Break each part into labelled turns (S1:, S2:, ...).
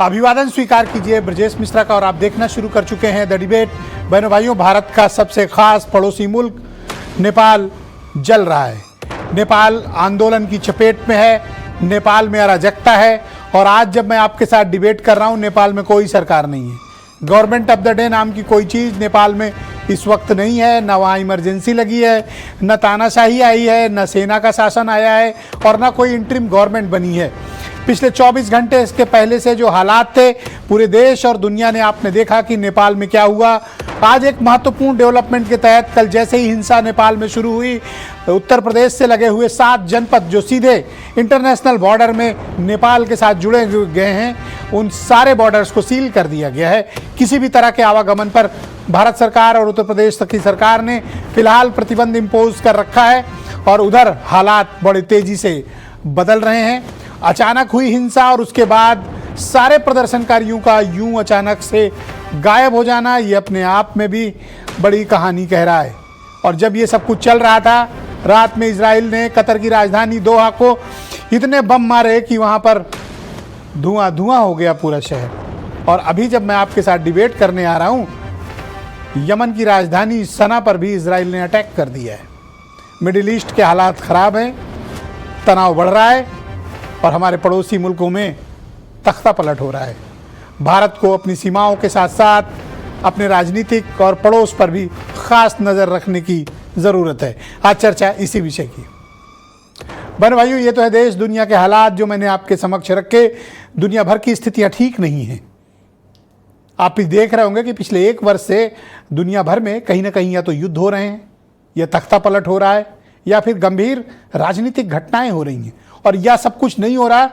S1: अभिवादन स्वीकार कीजिए ब्रजेश मिश्रा का और आप देखना शुरू कर चुके हैं द डिबेट। बहनों भाइयों, भारत का सबसे खास पड़ोसी मुल्क नेपाल जल रहा है। नेपाल आंदोलन की चपेट में है, नेपाल में अराजकता है और आज जब मैं आपके साथ डिबेट कर रहा हूं, नेपाल में कोई सरकार नहीं है। गवर्नमेंट ऑफ द डे नाम की कोई चीज़ नेपाल में इस वक्त नहीं है। न वहाँ इमरजेंसी लगी है, न तानाशाही आई है, न सेना का शासन आया है और न कोई इंटरिम गवर्नमेंट बनी है। पिछले 24 घंटे इसके पहले से जो हालात थे पूरे देश और दुनिया ने आपने देखा कि नेपाल में क्या हुआ। आज एक महत्वपूर्ण डेवलपमेंट के तहत कल जैसे ही हिंसा नेपाल में शुरू हुई, उत्तर प्रदेश से लगे हुए 7 जनपद जो सीधे इंटरनेशनल बॉर्डर में नेपाल के साथ जुड़े गए हैं, उन सारे बॉर्डर्स को सील कर दिया गया है। किसी भी तरह के आवागमन पर भारत सरकार और उत्तर प्रदेश की सरकार ने फिलहाल प्रतिबंध इम्पोज कर रखा है और उधर हालात बड़े तेजी से बदल रहे हैं। अचानक हुई हिंसा और उसके बाद सारे प्रदर्शनकारियों का यूं अचानक से गायब हो जाना, ये अपने आप में भी बड़ी कहानी कह रहा है। और जब ये सब कुछ चल रहा था, रात में इजराइल ने कतर की राजधानी दोहा को इतने बम मारे कि वहाँ पर धुआं धुआं हो गया पूरा शहर। और अभी जब मैं आपके साथ डिबेट करने आ रहा हूँ, यमन की राजधानी सना पर भी इजराइल ने अटैक कर दिया है। मिडिल ईस्ट के हालात ख़राब हैं, तनाव बढ़ रहा है और हमारे पड़ोसी मुल्कों में तख्ता पलट हो रहा है। भारत को अपनी सीमाओं के साथ साथ अपने राजनीतिक और पड़ोस पर भी खास नज़र रखने की ज़रूरत है। आज चर्चा इसी विषय की। बहन भाइयों, ये तो है देश दुनिया के हालात जो मैंने आपके समक्ष रखे। दुनिया भर की स्थितियाँ ठीक नहीं हैं। आप भी देख रहे होंगे कि पिछले 1 वर्ष से दुनिया भर में कहीं ना कहीं या तो युद्ध हो रहे हैं, या तख्ता पलट हो रहा है, या फिर गंभीर राजनीतिक घटनाएं हो रही हैं। और या सब कुछ नहीं हो रहा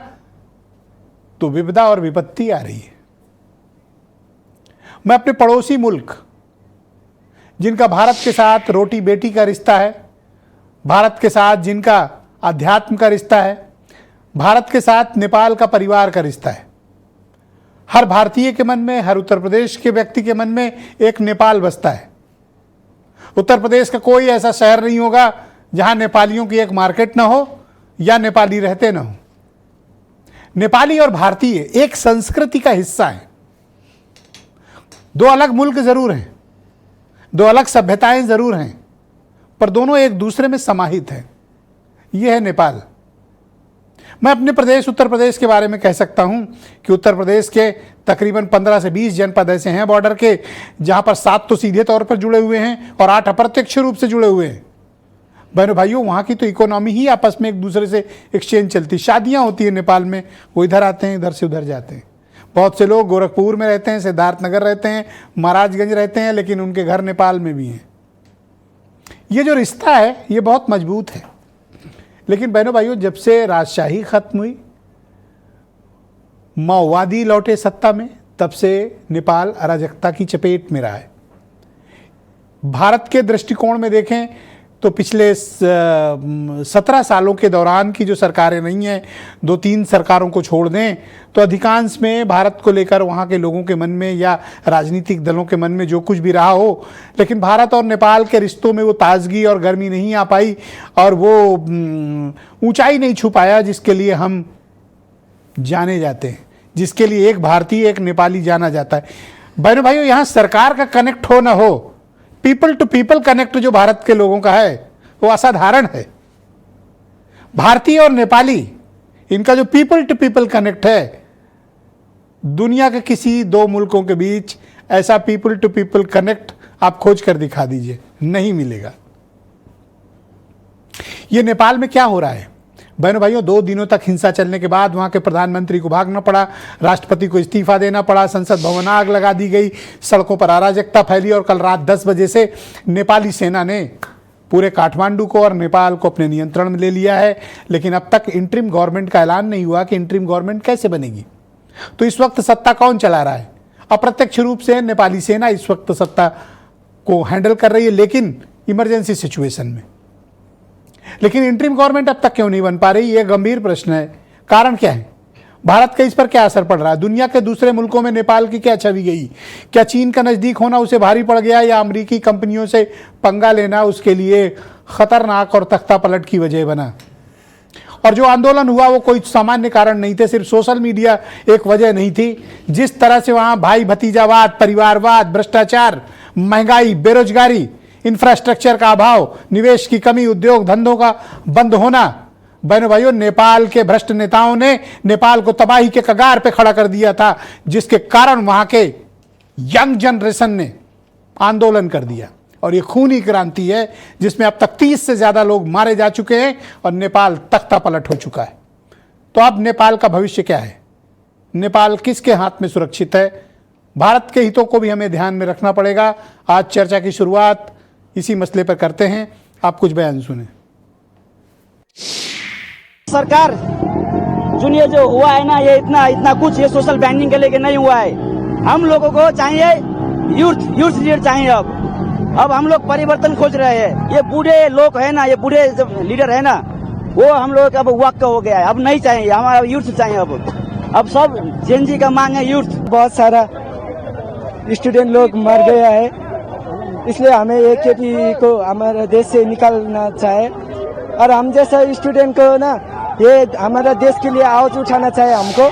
S1: तो विपदा और विपत्ति आ रही है। मैं अपने पड़ोसी मुल्क, जिनका भारत के साथ रोटी बेटी का रिश्ता है, भारत के साथ जिनका अध्यात्म का रिश्ता है, भारत के साथ नेपाल का परिवार का रिश्ता है। हर भारतीय के मन में, हर उत्तर प्रदेश के व्यक्ति के मन में एक नेपाल बसता है। उत्तर प्रदेश का कोई ऐसा शहर नहीं होगा जहां नेपालियों की एक मार्केट ना हो या नेपाली रहते ना हो। नेपाली और भारतीय एक संस्कृति का हिस्सा है। 2 अलग मुल्क जरूर हैं, 2 अलग सभ्यताएं जरूर हैं, पर दोनों एक दूसरे में समाहित हैं। यह है नेपाल। मैं अपने प्रदेश उत्तर प्रदेश के बारे में कह सकता हूं कि उत्तर प्रदेश के तकरीबन 15 से 20 जनपद ऐसे हैं बॉर्डर के, जहां पर 7 तो सीधे तौर पर जुड़े हुए हैं और 8 अप्रत्यक्ष रूप से जुड़े हुए हैं। बहनों भाइयों, वहाँ की तो इकोनॉमी ही आपस में एक दूसरे से एक्सचेंज चलती। शादियाँ होती है नेपाल में, वो इधर आते हैं, इधर से उधर जाते हैं। बहुत से लोग गोरखपुर में रहते हैं, सिद्धार्थनगर रहते हैं, महाराजगंज रहते हैं, लेकिन उनके घर नेपाल में भी हैं। ये जो रिश्ता है ये बहुत मजबूत है। लेकिन बहनों भाइयों, जब से राजशाही खत्म हुई, माओवादी लौटे सत्ता में, तब से नेपाल अराजकता की चपेट में रहा है। भारत के दृष्टिकोण में देखें तो पिछले 17 सालों के दौरान की जो सरकारें नहीं हैं, 2-3 सरकारों को छोड़ दें तो अधिकांश में भारत को लेकर वहाँ के लोगों के मन में या राजनीतिक दलों के मन में जो कुछ भी रहा हो, लेकिन भारत और नेपाल के रिश्तों में वो ताजगी और गर्मी नहीं आ पाई और वो ऊंचाई नहीं छू पाया जिसके लिए हम जाने जाते हैं, जिसके लिए एक भारतीय एक नेपाली जाना जाता है। बहनों भाइयों, यहाँ सरकार का कनेक्ट हो ना हो, पीपल टू पीपल कनेक्ट जो भारत के लोगों का है वो असाधारण है। भारतीय और नेपाली, इनका जो पीपल टू पीपल कनेक्ट है, दुनिया के किसी 2 मुल्कों के बीच ऐसा पीपल टू पीपल कनेक्ट आप खोज कर दिखा दीजिए, नहीं मिलेगा। ये नेपाल में क्या हो रहा है बहनों भाइयों? 2 दिनों तक हिंसा चलने के बाद वहाँ के प्रधानमंत्री को भागना पड़ा, राष्ट्रपति को इस्तीफा देना पड़ा, संसद भवन आग लगा दी गई, सड़कों पर अराजकता फैली और कल रात 10 बजे से नेपाली सेना ने पूरे काठमांडू को और नेपाल को अपने नियंत्रण में ले लिया है। लेकिन अब तक इंटरिम गवर्नमेंट का ऐलान नहीं हुआ कि इंटरिम गवर्नमेंट कैसे बनेगी। तो इस वक्त सत्ता कौन चला रहा है? अप्रत्यक्ष रूप से नेपाली सेना इस वक्त सत्ता को हैंडल कर रही है, लेकिन इमरजेंसी सिचुएशन में। लेकिन इंटरिम गवर्नमेंट अब तक क्यों नहीं बन पा रही, ये गंभीर प्रश्न है। कारण क्या है? भारत का इस पर क्या असर पड़ रहा है? दुनिया के दूसरे मुल्कों में नेपाल की क्या छवि गई? क्या चीन का नज़दीक होना उसे भारी पड़ गया, या अमेरिकी कंपनियों से पंगा लेना उसके लिए खतरनाक और तख्ता पलट की वजह बना? और जो आंदोलन हुआ वो कोई सामान्य कारण नहीं थे, सिर्फ सोशल मीडिया एक वजह नहीं थी। जिस तरह से वहां भाई भतीजावाद, परिवारवाद, भ्रष्टाचार, महंगाई, बेरोजगारी, इंफ्रास्ट्रक्चर का अभाव, निवेश की कमी, उद्योग धंधों का बंद होना, बहनों भाइयों, नेपाल के भ्रष्ट नेताओं ने नेपाल को तबाही के कगार पे खड़ा कर दिया था, जिसके कारण वहां के यंग जनरेशन ने आंदोलन कर दिया। और ये खूनी क्रांति है जिसमें अब तक 30 से ज्यादा लोग मारे जा चुके हैं और नेपाल तख्ता पलट हो चुका है। तो अब नेपाल का भविष्य क्या है? नेपाल किसके हाथ में सुरक्षित है? भारत के हितों को भी हमें ध्यान में रखना पड़ेगा। आज चर्चा की शुरुआत इसी मसले पर करते हैं। आप कुछ बयान सुने।
S2: सरकार जो जो हुआ है ना, ये इतना कुछ ये सोशल बैंडिंग के लेके नहीं हुआ है। हम लोगों को चाहिए यूथ लीडर चाहिए। अब हम लोग परिवर्तन खोज रहे हैं। ये बूढ़े लोग है ना, ये बूढ़े लीडर है ना, वो हम लोग अब वक्त हो गया है, अब नहीं चाहिए, हमारा यूथ चाहिए। अब सब जेनजी का मांग है यूथ।
S3: बहुत सारा स्टूडेंट लोग मर गया है, इसलिए हमें एक खेती को हमारे देश से निकालना चाहिए और हम जैसा स्टूडेंट को ना ये हमारा देश के लिए आवाज उठाना चाहिए हमको।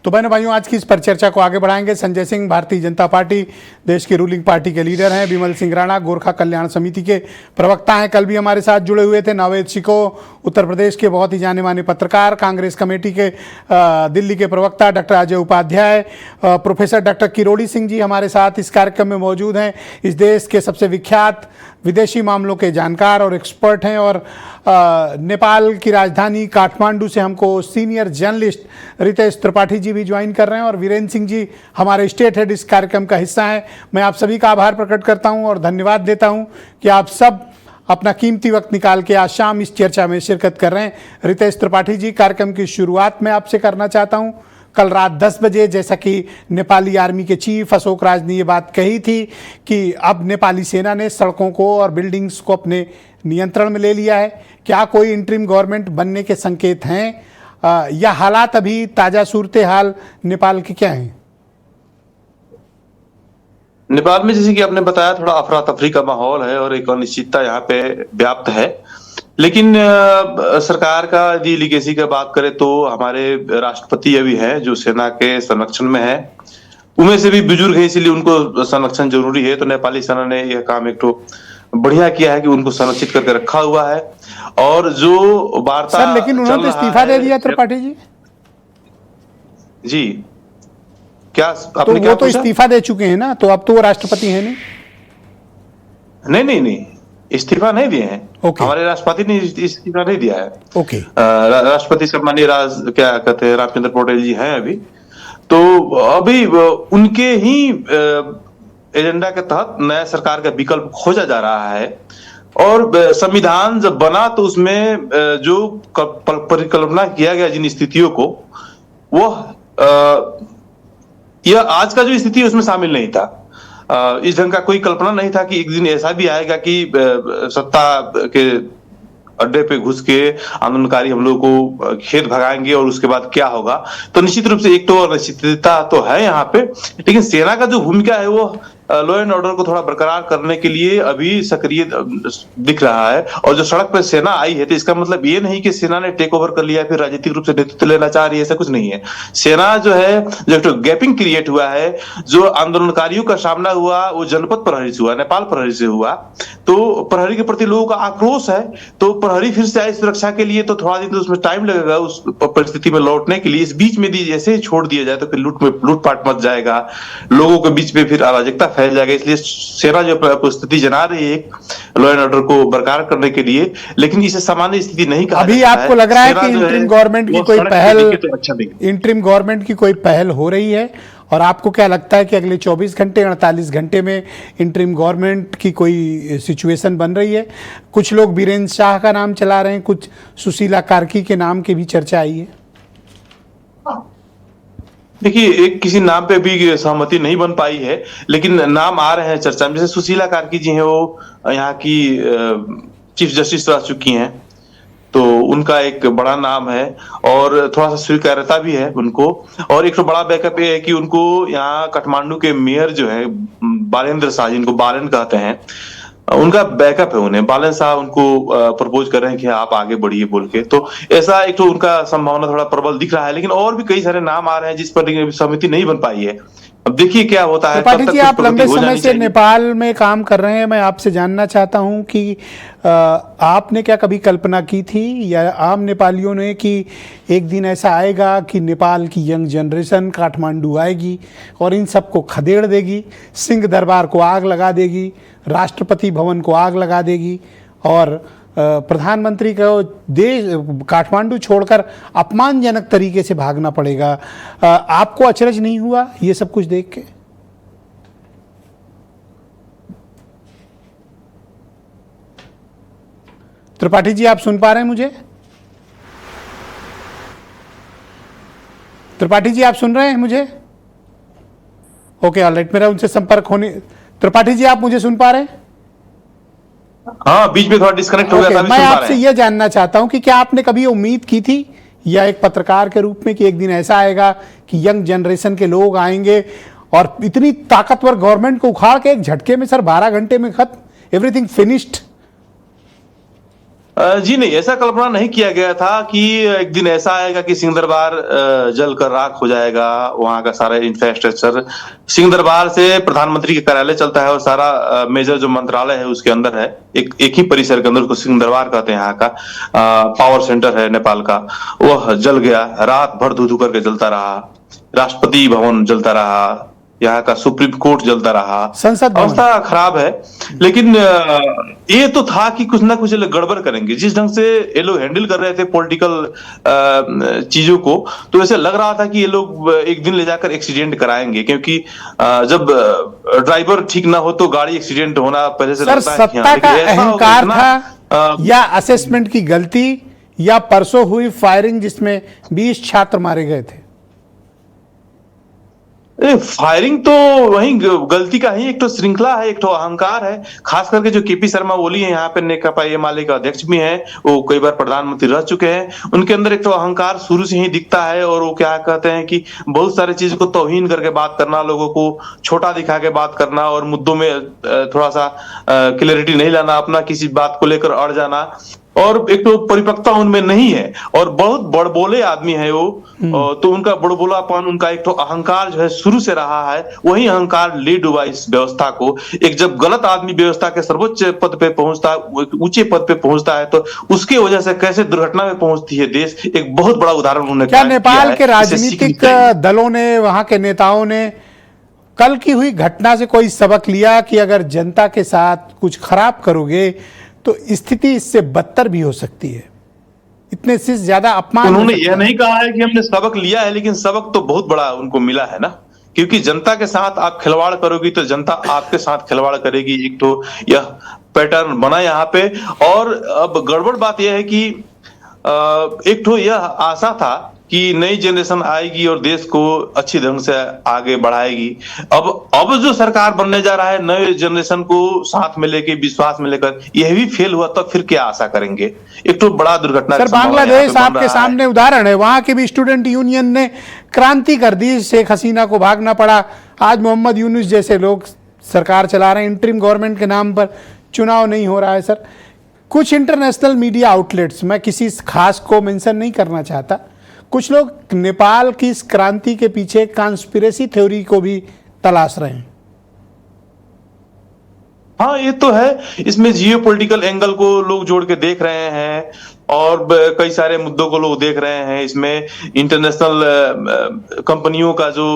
S1: तो बहनों भाइयों, आज की इस पर चर्चा को आगे बढ़ाएंगे संजय सिंह, भारतीय जनता पार्टी देश की रूलिंग पार्टी के लीडर हैं। विमल सिंह राणा, गोरखा कल्याण समिति के प्रवक्ता हैं, कल भी हमारे साथ जुड़े हुए थे। नवेद शिको, उत्तर प्रदेश के बहुत ही जाने माने पत्रकार, कांग्रेस कमेटी के दिल्ली के प्रवक्ता doctor Ajay Upadhyay, professor doctor Kirori Singh ji हमारे साथ इस कार्यक्रम में मौजूद हैं। इस देश के सबसे विख्यात विदेशी मामलों के जानकार और एक्सपर्ट हैं। और नेपाल की राजधानी काठमांडू से हमको सीनियर जर्नलिस्ट रितेश त्रिपाठी जी भी ज्वाइन कर रहे हैं और वीरेंद्र सिंह जी हमारे स्टेट हेड इस कार्यक्रम का हिस्सा हैं। मैं आप सभी का आभार प्रकट करता हूं और धन्यवाद देता हूं कि आप सब अपना कीमती वक्त निकाल के आज शाम इस चर्चा में शिरकत कर रहे हैं। रितेश त्रिपाठी जी, कार्यक्रम की शुरुआत मैं आपसे करना चाहता हूं। कल रात 10 बजे जैसा कि नेपाली आर्मी के चीफ अशोक राज ने ये बात कही थी कि अब नेपाली सेना ने सड़कों को और बिल्डिंग्स को अपने नियंत्रण में ले लिया है। क्या कोई इंटरिम गवर्नमेंट बनने के संकेत हैं या हालात अभी ताजा सूरत हाल नेपाल के क्या हैं?
S4: नेपाल में जैसे कि आपने बताया, थोड़ा अफरा तफरी का माहौल है और एक अनिश्चितता यहाँ पे व्याप्त है। लेकिन सरकार का यदि लीगेसी का बात करें तो हमारे राष्ट्रपति अभी हैं जो सेना के संरक्षण में है, उनमें से भी बुजुर्ग है, इसीलिए उनको संरक्षण जरूरी है। तो नेपाली सेना ने यह काम एक तो बढ़िया किया है कि उनको संरक्षित करके रखा हुआ है। और जो वार्ता
S1: सर, लेकिन उन्होंने तो इस्तीफा दे दिया त्रिपाठी जी।
S4: क्या
S1: तो वो तो इस्तीफा दे चुके हैं ना, तो अब तो वो राष्ट्रपति हैं
S4: नहीं, इस्तीफा नहीं दिए हैं। हमारे राष्ट्रपति ने इस्तीफा नहीं दिया है। राष्ट्रपति सम्मानीय क्या कहते हैं रामचंद्र पौडेल जी हैं अभी। तो अभी उनके ही एजेंडा के तहत नया सरकार का विकल्प खोजा जा रहा है। और संविधान जब बना तो उसमें जो परिकल्पना किया गया जिन स्थितियों को, वो यह आज का जो स्थिति है उसमें शामिल नहीं था। इस ढंग का कोई कल्पना नहीं था कि एक दिन ऐसा भी आएगा कि सत्ता के अड्डे पे घुस के आंदोलनकारी हम लोग को खेत भगाएंगे और उसके बाद क्या होगा। तो निश्चित रूप से एक तो अनिश्चितता तो है यहाँ पे, लेकिन सेना का जो भूमिका है वो लॉ एंड ऑर्डर को थोड़ा बरकरार करने के लिए अभी सक्रिय दिख रहा है। और जो सड़क पर सेना आई है तो इसका मतलब ये नहीं कि सेना ने टेक ओवर कर लिया फिर राजनीतिक रूप से नेतृत्व लेना चाह रही है, ऐसा कुछ नहीं है। सेना जो है, जो गैपिंग क्रिएट हुआ है, जो आंदोलनकारियों का सामना हुआ वो जनपद प्रहरी से हुआ, नेपाल प्रहरी से हुआ। तो प्रहरी के प्रति लोगों का आक्रोश है, तो प्रहरी फिर से आई सुरक्षा के लिए, तो थोड़ा दिन तो उसमें टाइम लगेगा उस परिस्थिति में लौटने के लिए। इस बीच में जैसे ही छोड़ दिया जाए तो फिर लूटपाट मच जाएगा, लोगों के बीच में फिर अराजकता फैल जाएगा। इसलिए सेना जो स्थिति जना रही है लॉ एंड ऑर्डर को बरकरार करने के लिए, लेकिन इसे सामान्य स्थिति नहीं कहा
S1: अभी आपको लग रहा है कि इंटरिम गवर्नमेंट की कोई पहल, इंटरिम गवर्नमेंट की कोई पहल हो रही है? और आपको क्या लगता है कि अगले 24 घंटे 48 घंटे में इंटरिम गवर्नमेंट की कोई सिचुएशन बन रही है? कुछ लोग वीरेंद्र शाह का नाम चला रहे हैं, कुछ सुशीला कार्की के नाम की भी चर्चा आई है।
S4: देखिए, एक किसी नाम पे भी सहमति नहीं बन पाई है, लेकिन नाम आ रहे हैं चर्चा में। जैसे सुशीला कार्की जी हैं, वो यहाँ की चीफ जस्टिस रह चुकी हैं, तो उनका एक बड़ा नाम है और थोड़ा सा स्वीकार्यता भी है उनको। और एक तो बड़ा बैकअप ये है कि उनको यहाँ काठमांडू के मेयर जो है बालेंद्र शाह, जिनको बालन कहते हैं, उनका बैकअप है, उन्हें बालन शाह उनको प्रपोज कर रहे हैं कि आप आगे बढ़िए बोल के, तो ऐसा एक तो उनका संभावना थोड़ा प्रबल दिख रहा है। लेकिन और भी कई सारे नाम आ रहे हैं जिस पर सहमति नहीं बन पाई है। अब देखिए क्या होता है।
S1: त्रिपाठी
S4: तब तक
S1: जी,
S4: कुछ
S1: आप
S4: प्रगति
S1: लंबे
S4: हो
S1: समय
S4: जानी
S1: से
S4: चाहिए।
S1: नेपाल में काम कर रहे हैं, मैं आपसे जानना चाहता हूं कि आपने क्या कभी कल्पना की थी या आम नेपालियों ने कि एक दिन ऐसा आएगा कि नेपाल की यंग जनरेशन काठमांडू आएगी और इन सबको खदेड़ देगी, सिंह दरबार को आग लगा देगी, राष्ट्रपति भवन को आग लगा देगी और प्रधानमंत्री को देश काठमांडू छोड़कर अपमानजनक तरीके से भागना पड़ेगा। आपको अचरज नहीं हुआ ये सब कुछ देख के? त्रिपाठी जी, आप सुन पा रहे हैं मुझे? त्रिपाठी जी, आप सुन रहे हैं मुझे? ओके, ऑलराइट, मेरा उनसे संपर्क होने। त्रिपाठी जी, आप मुझे सुन पा रहे हैं?
S4: हाँ, बीच में थोड़ा डिस्कनेक्ट हो गया था, अभी
S1: मैं
S4: सुन पा
S1: आपसे
S4: रहे हैं।
S1: यह जानना चाहता हूं कि क्या आपने कभी उम्मीद की थी या एक पत्रकार के रूप में कि एक दिन ऐसा आएगा कि यंग जनरेशन के लोग आएंगे और इतनी ताकतवर गवर्नमेंट को उखाड़ के एक झटके में सर 12 घंटे में खत्म, एवरीथिंग फिनिश्ड?
S4: जी नहीं, ऐसा कल्पना नहीं किया गया था कि एक दिन ऐसा आएगा कि सिंह दरबार जल कर राख हो जाएगा। वहां का सारा इंफ्रास्ट्रक्चर, सिंह दरबार से प्रधानमंत्री के कार्यालय चलता है और सारा मेजर जो मंत्रालय है उसके अंदर है, एक ही परिसर के अंदर, उसको सिंह दरबार कहते हैं। यहाँ का पावर सेंटर है नेपाल का, वह जल गया, रात भर धू धू करके जलता रहा। राष्ट्रपति भवन जलता रहा, यहाँ का सुप्रीम कोर्ट जलता रहा,
S1: संसद भवन।
S4: अवस्था खराब है। लेकिन ये तो था कि कुछ ना कुछ ये लोग गड़बड़ करेंगे। जिस ढंग से ये लोग हैंडल कर रहे थे पॉलिटिकल चीजों को, तो ऐसे लग रहा था कि ये लोग एक दिन ले जाकर एक्सीडेंट कराएंगे, क्योंकि जब ड्राइवर ठीक ना हो तो गाड़ी एक्सीडेंट होना पहले से
S1: सर,
S4: लगता है कि
S1: सत्ता
S4: हाँ,
S1: का
S4: लेकिन ऐसा होगा
S1: अहंकार
S4: इतना,
S1: था या असेसमेंट की गलती या परसों हुई फायरिंग जिसमें 20 छात्र मारे गए थे?
S4: फायरिंग तो वही गलती का ही एक तो श्रृंखला है, एक तो अहंकार है। खास करके जो केपी शर्मा ओली है, यहाँ पे नेकपा माले का अध्यक्ष भी हैं, वो कई बार प्रधानमंत्री रह चुके हैं। उनके अंदर एक तो अहंकार शुरू से ही दिखता है और वो क्या कहते हैं कि बहुत सारी चीज को तौहीन करके बात करना, लोगों को छोटा दिखा के बात करना और मुद्दों में थोड़ा सा क्लैरिटी नहीं लाना, अपना किसी बात को लेकर अड़ जाना, और एक तो परिपक्वता उनमें नहीं है और बहुत बड़बोले आदमी है वो। तो उनका बड़बोलापन, उनका एक तो अहंकार जो है शुरू से रहा है, वही अहंकार ले डुबा इस व्यवस्था को। एक जब गलत आदमी व्यवस्था के सर्वोच्च पद पे पहुंचता है, ऊंचे पद पे पहुंचता है, तो उसके वजह से कैसे दुर्घटना में पहुंचती है देश, एक बहुत बड़ा उदाहरण उन्होंने
S1: क्या नेपाल के
S4: इसे
S1: राजनीतिक
S4: सीखनी चाहिए।
S1: दलों ने, वहां के नेताओं ने कल की हुई घटना से कोई सबक लिया कि अगर जनता के साथ कुछ खराब करोगे तो स्थिति इससे बदतर भी हो सकती है? इतने से ज्यादा अपमान
S4: उन्होंने यह नहीं कहा है कि हमने सबक लिया है, लेकिन सबक तो बहुत बड़ा उनको मिला है ना, क्योंकि जनता के साथ आप खिलवाड़ करोगी तो जनता आपके साथ खिलवाड़ करेगी। एक तो यह पैटर्न बना यहाँ पे। और अब गड़बड़ बात यह है कि एक तो यह आशा था कि नई जनरेशन आएगी और देश को अच्छी ढंग से आगे बढ़ाएगी। अब जो सरकार बनने जा रहा है, नए जनरेशन को साथ में लेके, विश्वास में लेकर, यह भी फेल हुआ तो फिर क्या आशा करेंगे? एक तो बड़ा दुर्घटना।
S1: सर, बांग्लादेश आपके सामने उदाहरण है, वहां के भी स्टूडेंट यूनियन ने क्रांति कर दी, शेख हसीना को भागना पड़ा। आज मोहम्मद यूनुस जैसे लोग सरकार चला रहे हैं, इंटरिम गवर्नमेंट के नाम पर चुनाव नहीं हो रहा है। सर, कुछ इंटरनेशनल मीडिया आउटलेट्स, मैं किसी खास को मेंशन नहीं करना चाहता, कुछ लोग नेपाल की इस क्रांति के पीछे कॉन्स्पिरेसी थ्योरी को भी तलाश रहे हैं।
S4: हाँ, ये तो है। इसमें जियो पॉलिटिकल एंगल को लोग जोड़ के देख रहे हैं और कई सारे मुद्दों को लोग देख रहे हैं। इसमें इंटरनेशनल कंपनियों का जो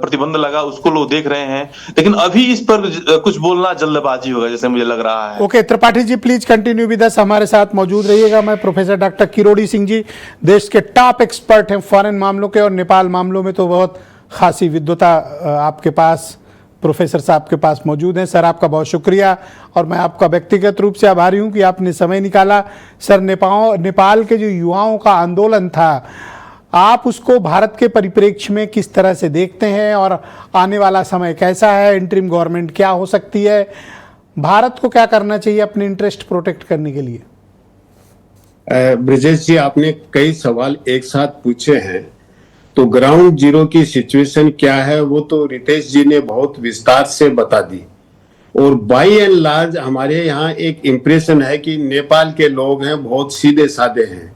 S4: प्रतिबंध लगा उसको लोग देख रहे हैं, लेकिन अभी इस पर कुछ बोलना जल्दबाजी होगा जैसे मुझे लग रहा है।
S1: Okay, Tripathi ji, please continue with us, हमारे साथ मौजूद रहिएगा। मैं प्रोफेसर डॉक्टर किरोड़ी सिंह जी, देश के टॉप एक्सपर्ट हैं फॉरेन मामलों के, और नेपाल मामलों में तो बहुत खासी विद्वता आपके पास, प्रोफेसर साहब के पास मौजूद हैं। सर, आपका बहुत शुक्रिया और मैं आपका व्यक्तिगत रूप से आभारी हूं कि आपने समय निकाला। सर, नेपाल के जो युवाओं का आंदोलन था, आप उसको भारत के परिप्रेक्ष्य में किस तरह से देखते हैं और आने वाला समय कैसा है? इंटरिम गवर्नमेंट क्या हो सकती है? भारत को क्या करना चाहिए अपने इंटरेस्ट प्रोटेक्ट करने के लिए?
S5: ब्रिजेश जी, आपने कई सवाल एक साथ पूछे हैं, तो ग्राउंड जीरो की सिचुएशन क्या है वो तो रितेश जी ने बहुत विस्तार से बता दी। और बाई एंड लार्ज हमारे यहाँ एक इम्प्रेशन है कि नेपाल के लोग हैं बहुत सीधे साधे हैं,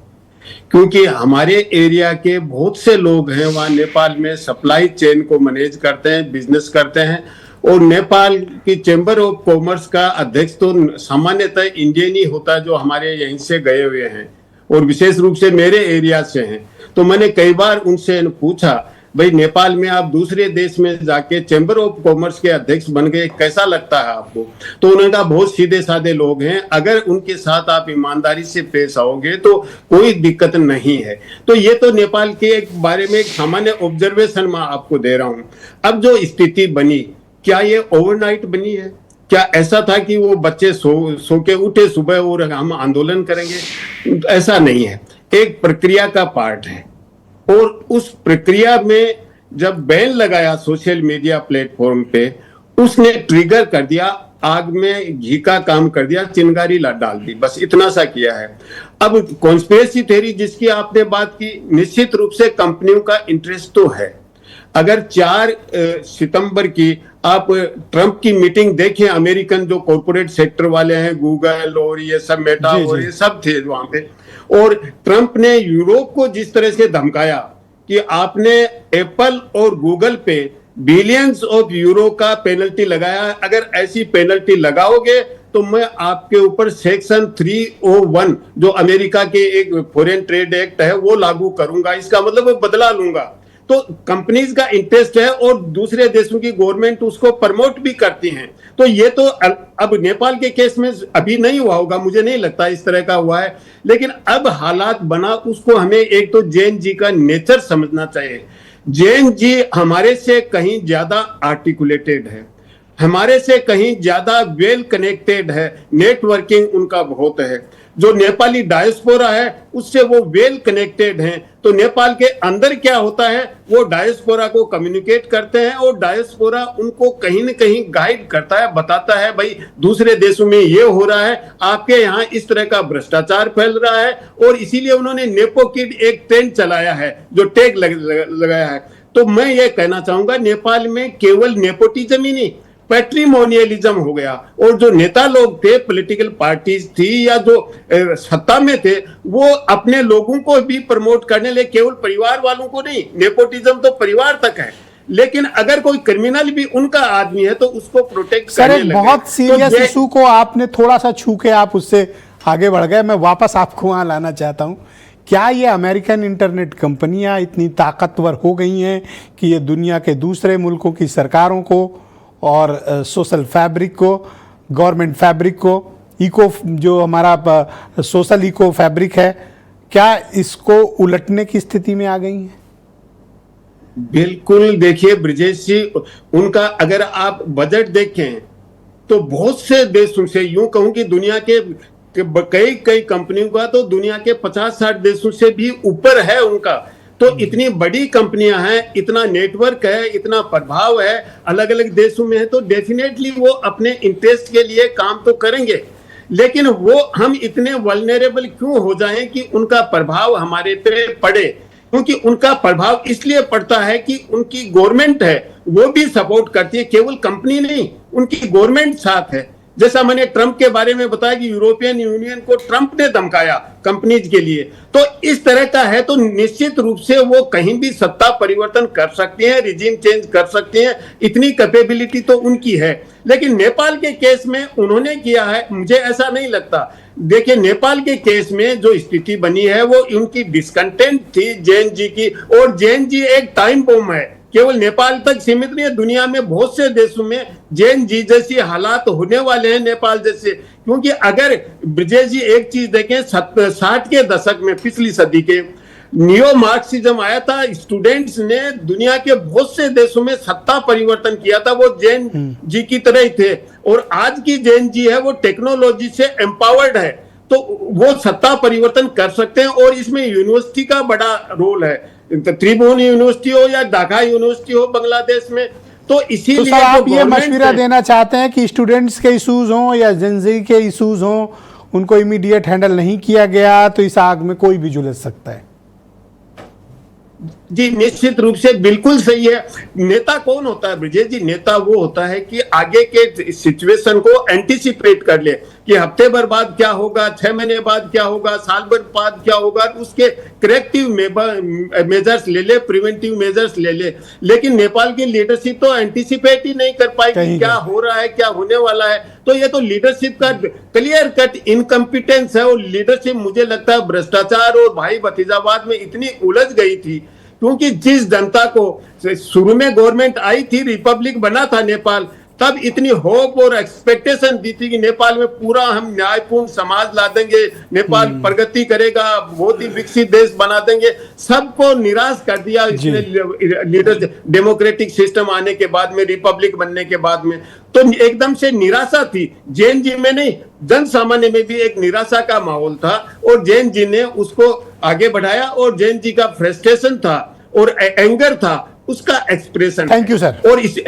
S5: क्योंकि हमारे एरिया के बहुत से लोग हैं वहाँ नेपाल में सप्लाई चेन को मैनेज करते हैं, बिजनेस करते हैं। और नेपाल की चैम्बर ऑफ कॉमर्स का अध्यक्ष तो सामान्यतः इंडियन ही होता है जो हमारे यहीं से गए हुए हैं और विशेष रूप से मेरे एरिया से हैं। तो मैंने कई बार उनसे पूछा, भाई नेपाल में आप दूसरे देश में जाके चैम्बर ऑफ कॉमर्स के अध्यक्ष बन गए, कैसा लगता है आपको? तो उन्होंने कहा बहुत सीधे साधे लोग हैं, अगर उनके साथ आप ईमानदारी से पेश आओगे तो कोई दिक्कत नहीं है। तो ये तो नेपाल के एक बारे में एक सामान्य ऑब्जर्वेशन मैं आपको दे रहा हूँ। अब जो स्थिति बनी, क्या ये ओवरनाइट बनी है? क्या ऐसा था कि वो बच्चे सो के उठे सुबह और हम आंदोलन करेंगे? ऐसा नहीं है, एक प्रक्रिया का पार्ट है। और उस प्रक्रिया में जब बैन लगाया सोशल मीडिया प्लेटफॉर्म पे, उसने ट्रिगर कर दिया, आग में घी का काम कर दिया, चिंगारी डाल दी, बस इतना सा किया है। अब कॉन्स्पिरेसी थ्योरी जिसकी आपने बात की, निश्चित रूप से कंपनियों का इंटरेस्ट तो है। अगर 4 सितंबर की आप ट्रंप की मीटिंग देखें, अमेरिकन जो कॉर्पोरेट सेक्टर वाले हैं, गूगल और ये सब, मेटा और ये सब थे वहां पे, और ट्रंप ने यूरोप को जिस तरह से धमकाया कि आपने एप्पल और गूगल पे बिलियंस ऑफ यूरो का पेनल्टी लगाया, अगर ऐसी पेनल्टी लगाओगे तो मैं आपके ऊपर सेक्शन 301 जो अमेरिका के एक फॉरेन ट्रेड एक्ट है वो लागू करूंगा, इसका मतलब वो बदला लूंगा। तो कंपनीज का इंटरेस्ट है और दूसरे देशों की गवर्नमेंट उसको प्रमोट भी करती हैं। तो ये तो अब नेपाल के केस में अभी नहीं हुआ होगा, मुझे नहीं लगता इस तरह का हुआ है, लेकिन अब हालात बना, उसको हमें एक तो जैन जी का नेचर समझना चाहिए। जैन जी हमारे से कहीं ज्यादा आर्टिकुलेटेड है, हमारे से कहीं ज्यादा वेल कनेक्टेड है, नेटवर्किंग उनका बहुत है। जो नेपाली डायस्पोरा है उससे वो वेल कनेक्टेड हैं। तो नेपाल के अंदर क्या होता है, वो डायस्पोरा को कम्युनिकेट करते हैं और डायस्पोरा उनको कहीं न कहीं गाइड करता है, बताता है भाई दूसरे देशों में ये हो रहा है, आपके यहाँ इस तरह का भ्रष्टाचार फैल रहा है। और इसीलिए उन्होंने नेपो किड एक ट्रेंड चलाया है, जो टैग लगाया है। तो मैं ये कहना चाहूंगा, नेपाल में केवल नेपोटिज्म ही नहीं, पैट्रिमोनियलिज्म हो गया। और जो नेता लोग थे, पॉलिटिकल पार्टीज थी या जो सत्ता में थे, वो अपने लोगों को भी प्रमोट करने लगे, केवल परिवार वालों को नहीं। नेपोटिज्म तो परिवार तक है, लेकिन अगर कोई क्रिमिनल भी उनका आदमी है तो उसको प्रोटेक्ट करने लगे।
S1: बहुत सीरियस इशू को आपने थोड़ा सा छू के आप उससे आगे बढ़ गए, मैं वापस आपको वहां लाना चाहता हूं। क्या ये अमेरिकन इंटरनेट कंपनियां इतनी ताकतवर हो गई हैं कि ये दुनिया के दूसरे मुल्कों की सरकारों को और सोशल फैब्रिक को, गवर्नमेंट फैब्रिक को, इको जो हमारा सोशल इको फैब्रिक है, क्या इसको उलटने की स्थिति में आ गई हैं?
S5: बिल्कुल। देखिए ब्रिजेश जी, उनका अगर आप बजट देखें तो बहुत से देशों से, यूं कहूं कि दुनिया के कई कंपनियों का तो दुनिया के 50-60 देशों से भी ऊपर है उनका। तो इतनी बड़ी कंपनियां हैं, इतना नेटवर्क है, इतना प्रभाव है अलग अलग देशों में है, तो डेफिनेटली वो अपने इंटरेस्ट के लिए काम तो करेंगे। लेकिन वो हम इतने वल्नरेबल क्यों हो जाएं कि उनका प्रभाव हमारे पे पड़े? क्योंकि उनका प्रभाव इसलिए पड़ता है कि उनकी गवर्नमेंट है, वो भी सपोर्ट करती है, केवल कंपनी नहीं, उनकी गवर्नमेंट साथ है। जैसा मैंने ट्रंप के बारे में बताया कि यूरोपियन यूनियन को ट्रंप ने धमकाया कंपनीज के लिए, तो इस तरह का है। तो निश्चित रूप से वो कहीं भी सत्ता परिवर्तन कर सकती हैं, रिजीम चेंज कर सकती हैं, इतनी कैपेबिलिटी तो उनकी है। लेकिन नेपाल के केस में उन्होंने किया है, मुझे ऐसा नहीं लगता। देखिए नेपाल के केस में जो स्थिति बनी है वो उनकी डिस्कंटेंट थी जैन जी की, और जैन जी एक टाइम बम है, केवल नेपाल तक सीमित नहीं है, दुनिया में बहुत से देशों में जैन जी जैसी हालात होने वाले हैं, नेपाल जैसे। क्योंकि अगर ब्रिजेश जी एक चीज देखें, 60 के दशक में पिछली सदी के नियो मार्क्सिज्म आया था, स्टूडेंट्स ने दुनिया के बहुत से देशों में सत्ता परिवर्तन किया था, वो जैन जी की तरह ही थे। और आज की जैन जी है वो टेक्नोलॉजी से एम्पावर्ड है, तो वो सत्ता परिवर्तन कर सकते हैं। और इसमें यूनिवर्सिटी का बड़ा रोल है, त्रिभुवन यूनिवर्सिटी हो या ढाका यूनिवर्सिटी हो बांग्लादेश में। तो इसीलिए
S1: तो आप ये मशवरा देना चाहते हैं कि स्टूडेंट्स के इशूज हों या जेनजी के इशूज हों, उनको इमीडिएट हैंडल नहीं किया गया तो इस आग में कोई भी झुलस सकता है?
S5: जी निश्चित रूप से बिल्कुल सही है। नेता कौन होता है ब्रजेश जी? नेता वो होता है कि आगे के सिचुएशन को एंटिसिपेट कर ले कि हफ्ते भर बाद क्या होगा, 6 महीने बाद क्या होगा, साल भर बाद क्या होगा, उसके करेक्टिव मेजर्स ले ले, प्रिवेंटिव मेजर्स ले ले। लेकिन नेपाल की लीडरशिप तो एंटिसिपेट ही नहीं कर पाई कि क्या हो रहा है, क्या होने वाला है। तो ये तो लीडरशिप का क्लियर कट इनकम्पिटेंस है। और लीडरशिप मुझे लगता है भ्रष्टाचार और भाई भतीजावाद में इतनी उलझ गई थी, क्योंकि जिस जनता को शुरू में गवर्नमेंट आई थी, रिपब्लिक बना था नेपाल, तब इतनी होप और एक्सपेक्टेशन दी थी कि नेपाल में पूरा हम न्यायपूर्ण समाज ला देंगे, नेपाल प्रगति करेगा, बहुत ही विकसित देश बना देंगे। सबको निराश कर दिया इसने लीडर डेमोक्रेटिक सिस्टम आने के बाद में, रिपब्लिक बनने के बाद में। तो एकदम से निराशा थी, जैन जी में नहीं, जन सामान्य में भी एक निराशा का माहौल था। और जैन जी ने उसको आगे बढ़ाया और जैन जी का फ्रस्ट्रेशन था और एंगर था, उसका एक्सप्रेशन।
S1: Thank you sir.
S5: और इस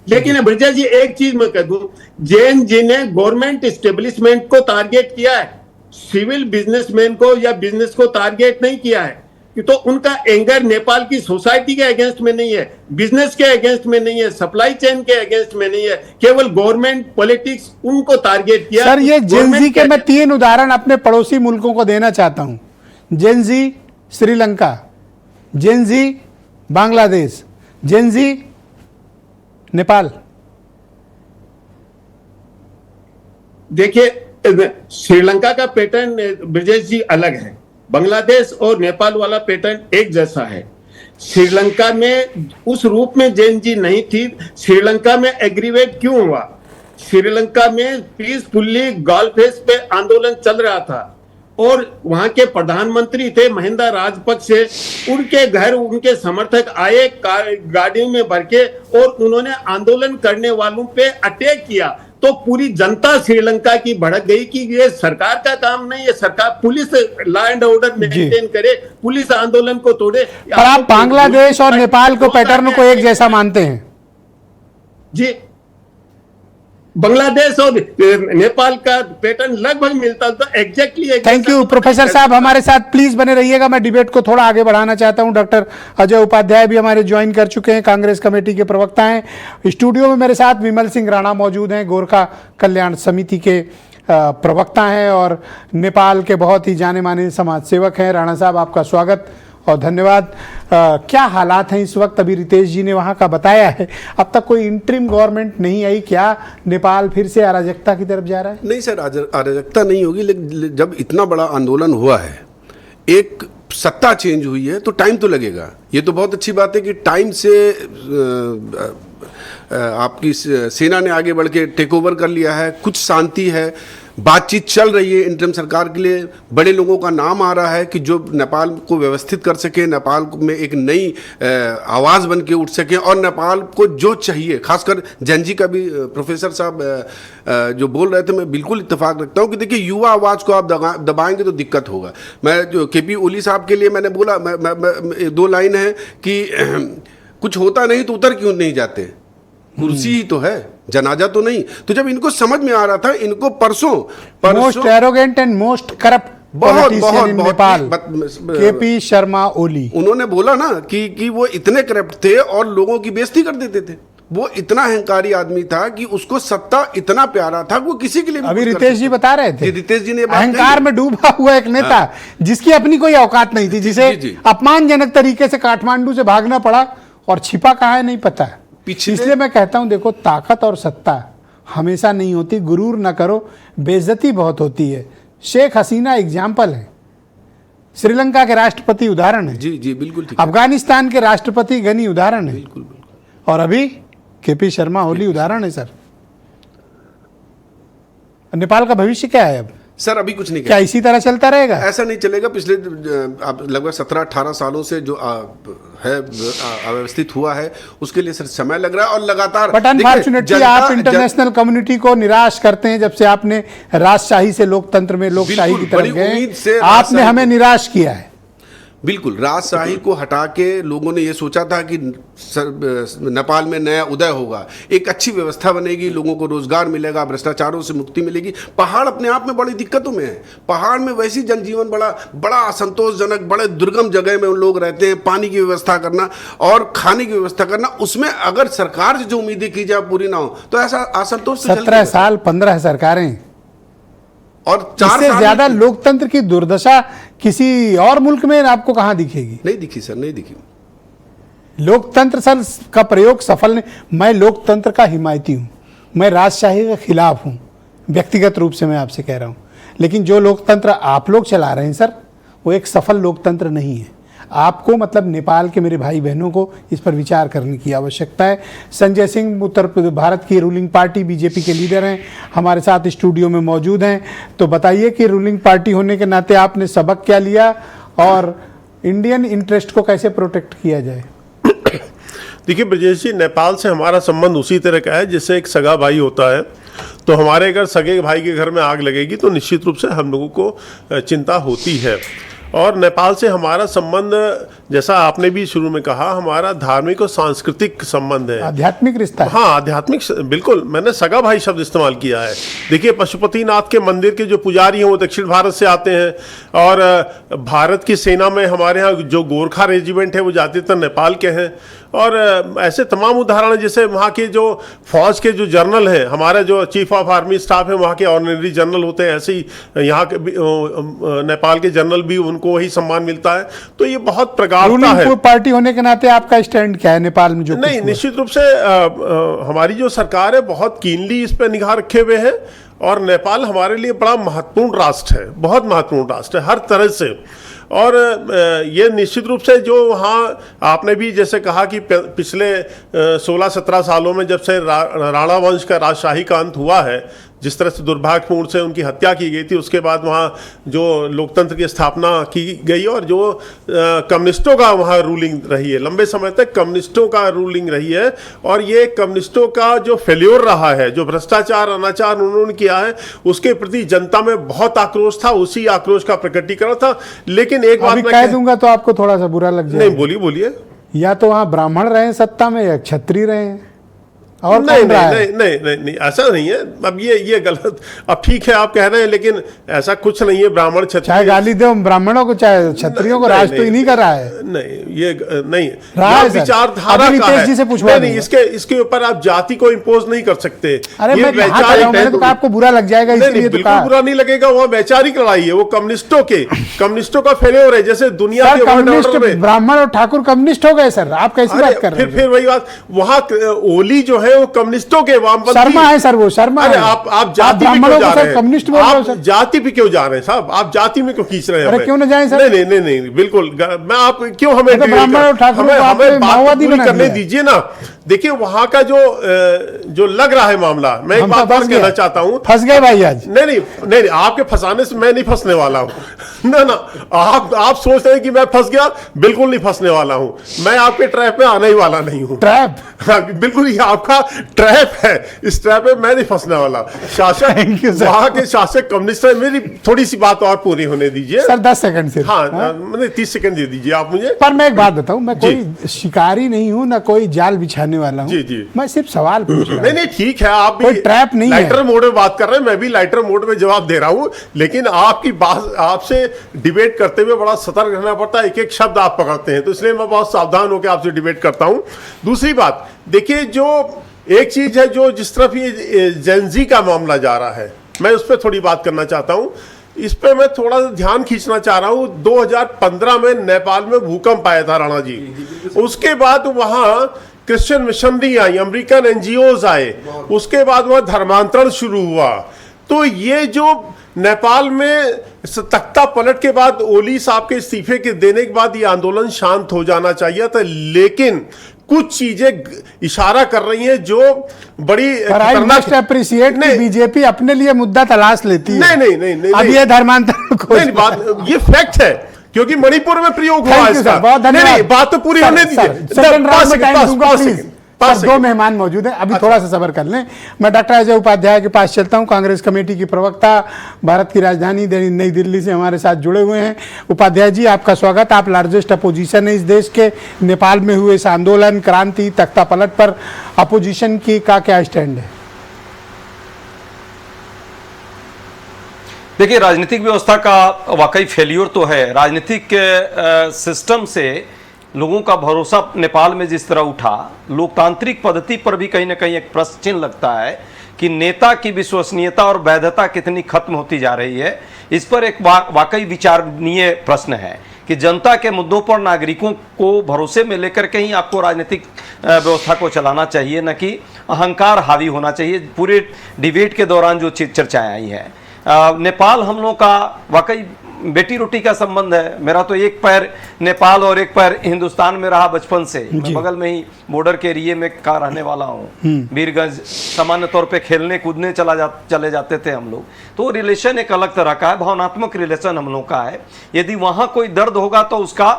S5: लेकिन ब्रजेश जी एक चीज मैं कह दूं, जैन जी ने गवर्नमेंट एस्टेब्लिशमेंट को टारगेट किया है, सिविल बिजनेसमैन को या बिजनेस को टारगेट नहीं किया है। तो उनका एंगर नेपाल की सोसाइटी के अगेंस्ट में नहीं है, बिजनेस के अगेंस्ट में नहीं है, सप्लाई चेन के अगेंस्ट में नहीं है, केवल गवर्नमेंट पॉलिटिक्स उनको टारगेट किया।
S1: सर ये जेनजी के मैं 3 उदाहरण अपने पड़ोसी मुल्कों को देना चाहता हूं। Gen Z Sri Lanka, Gen Z Bangladesh, Gen Z Nepal.
S5: देखिए श्रीलंका का पैटर्न ब्रजेश जी अलग है, बांग्लादेश और नेपाल वाला पैटर्न एक जैसा है। श्रीलंका में उस रूप में जैन जी नहीं थी। श्रीलंका में एग्रीवेट क्यों हुआ? श्रीलंका में पीसफुल्ली गालफेस पे आंदोलन चल रहा था और वहां के प्रधानमंत्री थे महिंदा राजपक्षे, उनके घर उनके समर्थक आए गाड़ियों में भर के और उन्होंने आंदोलन करने वालों पे अटैक किया। तो पूरी जनता श्रीलंका की भड़क गई कि ये सरकार का काम नहीं है, सरकार police law and order maintain करे, पुलिस आंदोलन को तोड़े।
S1: पर आप बांग्लादेश और नेपाल को पैटर्न को एक जैसा मानते हैं?
S5: जी बांग्लादेश और नेपाल का पैटर्न लगभग मिलता था, एग्जैक्टली।
S1: थैंक यू प्रोफेसर साहब, हमारे साथ प्लीज बने रहिएगा। मैं डिबेट को थोड़ा आगे बढ़ाना चाहता हूं। डॉक्टर अजय उपाध्याय भी हमारे ज्वाइन कर चुके हैं, कांग्रेस कमेटी के प्रवक्ता हैं। स्टूडियो में मेरे साथ विमल सिंह राणा मौजूद हैं, गोरखा कल्याण समिति के प्रवक्ता हैं और नेपाल के बहुत ही जाने माने समाज सेवक हैं। राणा साहब आपका स्वागत और धन्यवाद। क्या हालात हैं इस वक्त? अभी रितेश जी ने वहाँ का बताया है, अब तक कोई इंटरिम गवर्नमेंट नहीं आई, क्या नेपाल फिर से अराजकता की तरफ जा रहा है?
S6: नहीं सर, अराजकता नहीं होगी, लेकिन जब इतना बड़ा आंदोलन हुआ है, एक सत्ता चेंज हुई है, तो टाइम तो लगेगा। ये तो बहुत अच्छी बात है कि टाइम से आपकी सेना ने आगे बढ़ के टेक ओवर कर लिया है, कुछ शांति है, बातचीत चल रही है इंटरिम सरकार के लिए। बड़े लोगों का नाम आ रहा है कि जो नेपाल को व्यवस्थित कर सके, नेपाल में एक नई आवाज़ बन के उठ सके और नेपाल को जो चाहिए, खासकर जैन जी का भी प्रोफेसर साहब जो बोल रहे थे, मैं बिल्कुल इत्तेफाक रखता हूँ कि देखिए युवा आवाज़ को आप दबाएंगे तो दिक्कत होगा। मैं जो केपी ओली साहब के लिए मैंने बोला, मैं 2 लाइन है कि कुछ होता नहीं तो उतर क्यों नहीं जाते, कुर्सी ही तो है, जनाजा तो नहीं। तो जब इनको समझ में आ रहा था, इनको परसों
S1: most arrogant and most corrupt politician in Nepal KP Sharma Oli, उन्होंने
S6: बोला ना कि वो इतने करप्ट थे और लोगों की बेइज्जती कर देते थे। वो इतना अहंकारी आदमी था कि उसको सत्ता इतना प्यारा था, वो किसी के लिए
S1: अभी रितेश जी बता रहे थे,
S6: रितेश जी ने
S1: अहंकार में डूबा हुआ एक नेता जिसकी अपनी कोई औकात नहीं थी, जिसे अपमानजनक तरीके से काठमांडू से भागना पड़ा और छिपा कहाँ है नहीं पता। इसलिए मैं कहता हूं, देखो ताकत और सत्ता हमेशा नहीं होती, गुरूर ना करो, बेइज्जती बहुत होती है। शेख हसीना एग्जाम्पल है, श्रीलंका के राष्ट्रपति उदाहरण है,
S6: जी बिल्कुल ठीक,
S1: अफगानिस्तान के राष्ट्रपति गनी उदाहरण है, बिल्कुल, और अभी केपी शर्मा ओली उदाहरण है। सर नेपाल का भविष्य क्या है अब?
S6: सर अभी कुछ नहीं,
S1: क्या इसी तरह चलता रहेगा?
S6: ऐसा नहीं चलेगा। पिछले लगभग 17-18 सालों से जो है अव्यवस्थित हुआ है, उसके लिए सर समय लग रहा है और लगातार।
S1: बट अनफॉर्चुनेटली आप इंटरनेशनल कम्युनिटी को निराश करते हैं। जब से आपने राजशाही से लोकतंत्र में लोकशाही की तरफ गए, आपने हमें निराश किया है।
S6: बिल्कुल, राजशाही को हटा के लोगों ने ये सोचा था कि नेपाल में नया उदय होगा, एक अच्छी व्यवस्था बनेगी, लोगों को रोजगार मिलेगा, भ्रष्टाचारों से मुक्ति मिलेगी। पहाड़ अपने आप में बड़ी दिक्कतों में है। पहाड़ में वैसी जनजीवन बड़ा असंतोषजनक, बड़े दुर्गम जगह में उन लोग रहते हैं। पानी की व्यवस्था करना और खाने की व्यवस्था करना, उसमें अगर सरकार से जो उम्मीदें की जाए पूरी ना हो तो ऐसा असंतोष
S1: 17 साल 15 सरकारें
S6: और 4
S1: इससे
S6: साल
S1: ज्यादा लोकतंत्र की दुर्दशा किसी और मुल्क में आपको कहां दिखेगी?
S6: नहीं दिखी सर, नहीं दिखी।
S1: लोकतंत्र सर का प्रयोग सफल नहीं। मैं लोकतंत्र का हिमायती हूं, मैं राजशाही के खिलाफ हूं, व्यक्तिगत रूप से मैं आपसे कह रहा हूं। लेकिन जो लोकतंत्र आप लोग चला रहे हैं सर, वो एक सफल लोकतंत्र नहीं है। आपको मतलब नेपाल के मेरे भाई बहनों को इस पर विचार करने की आवश्यकता है। संजय सिंह उत्तर प्रदेश भारत की रूलिंग पार्टी बीजेपी के लीडर हैं, हमारे साथ स्टूडियो में मौजूद हैं। तो बताइए कि रूलिंग पार्टी होने के नाते आपने सबक क्या लिया और इंडियन इंटरेस्ट को कैसे प्रोटेक्ट किया जाए?
S7: देखिए ब्रजेश जी, नेपाल से हमारा संबंध उसी तरह का है जैसे एक सगा भाई होता है। तो हमारे अगर सगे भाई के घर में आग लगेगी तो निश्चित रूप से हम लोगों को चिंता होती है। और नेपाल से हमारा संबंध, जैसा आपने भी शुरू में कहा, हमारा धार्मिक और सांस्कृतिक संबंध है,
S1: आध्यात्मिक रिश्ता है।
S7: हाँ, आध्यात्मिक, बिल्कुल। मैंने सगा भाई शब्द इस्तेमाल किया है। देखिए, पशुपतिनाथ के मंदिर के जो पुजारी हैं वो दक्षिण भारत से आते हैं, और भारत की सेना में हमारे यहाँ जो गोरखा रेजिमेंट है वो ज़्यादातर नेपाल के हैं। और ऐसे तमाम उदाहरण हैं, जैसे वहाँ के जो फौज के जो जनरल हैं, हमारे जो चीफ ऑफ आर्मी स्टाफ है वहाँ के ऑनरेरी जनरल होते हैं, ऐसे ही यहाँ के नेपाल के जनरल भी, उनको वही सम्मान मिलता है। तो ये बहुत प्रगाढ़ता है।
S1: पार्टी होने के नाते आपका स्टैंड क्या है नेपाल में? जो
S7: नहीं, निश्चित रूप से हमारी जो सरकार है बहुत कीनली इस पर निगाह रखे हुए है, और नेपाल हमारे लिए बड़ा महत्वपूर्ण राष्ट्र है, बहुत महत्वपूर्ण राष्ट्र है हर तरह से। और ये निश्चित रूप से जो वहाँ आपने भी जैसे कहा कि पिछले 16-17 सालों में जब से राणा वंश का राजशाही का अंत हुआ है, जिस तरह से दुर्भाग्यपूर्ण से उनकी हत्या की गई थी, उसके बाद वहाँ जो लोकतंत्र की स्थापना की गई और जो कम्युनिस्टों का वहाँ रूलिंग रही है, लंबे समय तक कम्युनिस्टों का रूलिंग रही है। और ये कम्युनिस्टों का जो फेल्योर रहा है, जो भ्रष्टाचार अनाचार उन्होंने किया है, उसके प्रति जनता में बहुत आक्रोश था, उसी आक्रोश का प्रकटीकरण था। लेकिन एक बात मैं
S1: कह दूंगा तो आपको थोड़ा सा बुरा लग जाएगा।
S7: नहीं, बोलिए बोलिए।
S1: या तो वहाँ ब्राह्मण रहे सत्ता में या क्षत्रिय रहे, और
S7: नहीं नहीं नहीं नहीं नहीं, ऐसा नहीं है। अब ये गलत, अब ठीक है आप कह रहे हैं, लेकिन ऐसा कुछ नहीं है। ब्राह्मण क्षत्रिय, चाहे
S1: गाली दो ब्राह्मणों को चाहे क्षत्रियों को, राज तो ही नहीं कर रहा है।
S7: नहीं, ये नहीं
S1: विचारधारा का है।
S7: नहीं, इसके ऊपर आप जाति को इम्पोज नहीं कर सकते।
S1: अरे मैंने तो आपको बुरा लग जाएगा, इसलिए
S7: बिल्कुल बुरा नहीं लगेगा। वो वैचारिक लड़ाई है, वो कम्युनिस्टों का फेल्योर है। जैसे दुनिया के
S1: ब्राह्मण और ठाकुर कम्युनिस्ट हो गए सर, आप कैसी बात कर रहे हैं?
S7: फिर वही बात, वहाँ ओली जो है वो कम्युनिस्टों के, वामपंथी
S1: शर्मा है सर, वो शर्मा है।
S7: आप जाति पे क्यों जा रहे हैं?
S1: कम्युनिस्ट बोल रहे हो?
S7: जाति पे क्यों जा रहे हैं साहब? आप जाति में क्यों खींच रहे हैं?
S1: अरे क्यों ना जाएं सर?
S7: नहीं नहीं नहीं, बिल्कुल। मैं आप क्यों हमें
S1: हमें
S7: माओवादी करने दीजिए ना। देखिए वहां का जो लग रहा है मामला, मैं एक बात और कहना चाहता हूँ।
S1: फंस गए भाई आज?
S7: नहीं, आपके फंसाने से मैं नहीं फंसने वाला हूँ। ना, आप सोच रहे हैं कि मैं फंस गया, बिल्कुल नहीं फंसने वाला हूँ। मैं आपके ट्रैप में आने ही वाला नहीं हूँ।
S1: ट्रैप?
S7: बिल्कुल, ये आपका ट्रैप है, इस ट्रैप में मैं नहीं फंसने वाला। शासक, वहां के शासक कम्युनिस्ट है। मेरी थोड़ी सी बात और पूरी होने दीजिए
S1: सर, 10 सेकंड से।
S7: हाँ, मैंने 30 सेकंड दे दीजिए आप मुझे।
S1: पर मैं एक बात बताऊं, मैं कोई शिकारी नहीं हूं, ना कोई जाल बिछाने वाला हूं।
S7: जी,
S1: मैं सिर्फ सवाल पूछ रहा हूं।
S7: नहीं, ठीक है, आप भी
S1: ट्रैप नहीं है।
S7: लाइटर मोड में बात कर रहे हैं, मैं भी लाइटर मोड में जवाब दे रहा हूं। लेकिन आपकी बात, आपसे डिबेट करते हुए बड़ा सतर्क रहना पड़ता है। एक एक शब्द आप पकड़ते हैं, तो इसलिए मैं बहुत सावधान होकर आपसे डिबेट करता हूं। दूसरी बात, देखिए, जो एक चीज है, जो जिस तरफ ये जेनजी का मामला जा रहा है, मैं उस पर थोड़ी बात करना चाहता हूं। इस पे मैं थोड़ा ध्यान खींचना चाह रहा हूं। 2015 में नेपाल में भूकंप आया था, राणा जी। उसके बाद वहां क्रिश्चियन मिशनरी आई, अमेरिकन एनजीओज आए, उसके बाद वहां धर्मांतरण शुरू हुआ। तो ये जो नेपाल में तख्ता पलट के बाद, ओली साहब के इस्तीफे के देने के बाद, ये आंदोलन शांत हो जाना चाहिए था। लेकिन कुछ चीजें इशारा कर रही हैं जो बड़ी खतरनाक।
S1: अप्रिशिएट बीजेपी अपने लिए मुद्दा तलाश लेती है।
S7: नहीं,
S1: अब ये धर्मांतरण
S7: बात, ये फैक्ट है, क्योंकि मणिपुर में प्रयोग हुआ इसका।
S1: नहीं,
S7: बात तो पूरी होने दीजिए। 5
S1: दो
S7: सेकंड।
S1: मेहमान मौजूद हैं, अभी थोड़ा सा सब्र कर लें। मैं डॉक्टर अजय उपाध्याय के पास चलता हूं, कांग्रेस कमेटी की प्रवक्ता, भारत की राजधानी नई दिल्ली से हमारे साथ जुड़े हुए हैं। उपाध्याय जी, आपका स्वागत। आप लार्जेस्ट अपोजिशन है इस देश के। नेपाल में हुए इस आंदोलन, क्रांति, तख्ता पलट पर अपोजिशन की का क्या स्टैंड है?
S8: देखिए, राजनीतिक व्यवस्था का वाकई फेल्योर तो है। राजनीतिक सिस्टम से लोगों का भरोसा नेपाल में जिस तरह उठा, लोकतांत्रिक पद्धति पर भी कहीं ना कहीं एक प्रश्न चिन्ह लगता है कि नेता की विश्वसनीयता और वैधता कितनी खत्म होती जा रही है। इस पर एक वाकई विचारणीय प्रश्न है कि जनता के मुद्दों पर नागरिकों को भरोसे में लेकर के ही आपको राजनीतिक व्यवस्था को चलाना चाहिए, न कि अहंकार हावी होना चाहिए। पूरे डिबेट के दौरान जो चर्चाएं आई है, नेपाल हम लोगों का वाकई बेटी रोटी का संबंध है। मेरा तो एक पैर नेपाल और एक पैर हिंदुस्तान में रहा बचपन से। मैं बगल में ही बॉर्डर के एरिया में का रहने वाला हूँ। वीरगंज सामान्य तौर पे खेलने कूदने चले जाते थे हम लोग। तो रिलेशन एक अलग तरह का है, भावनात्मक रिलेशन हम लोग का है। यदि वहाँ कोई दर्द होगा तो उसका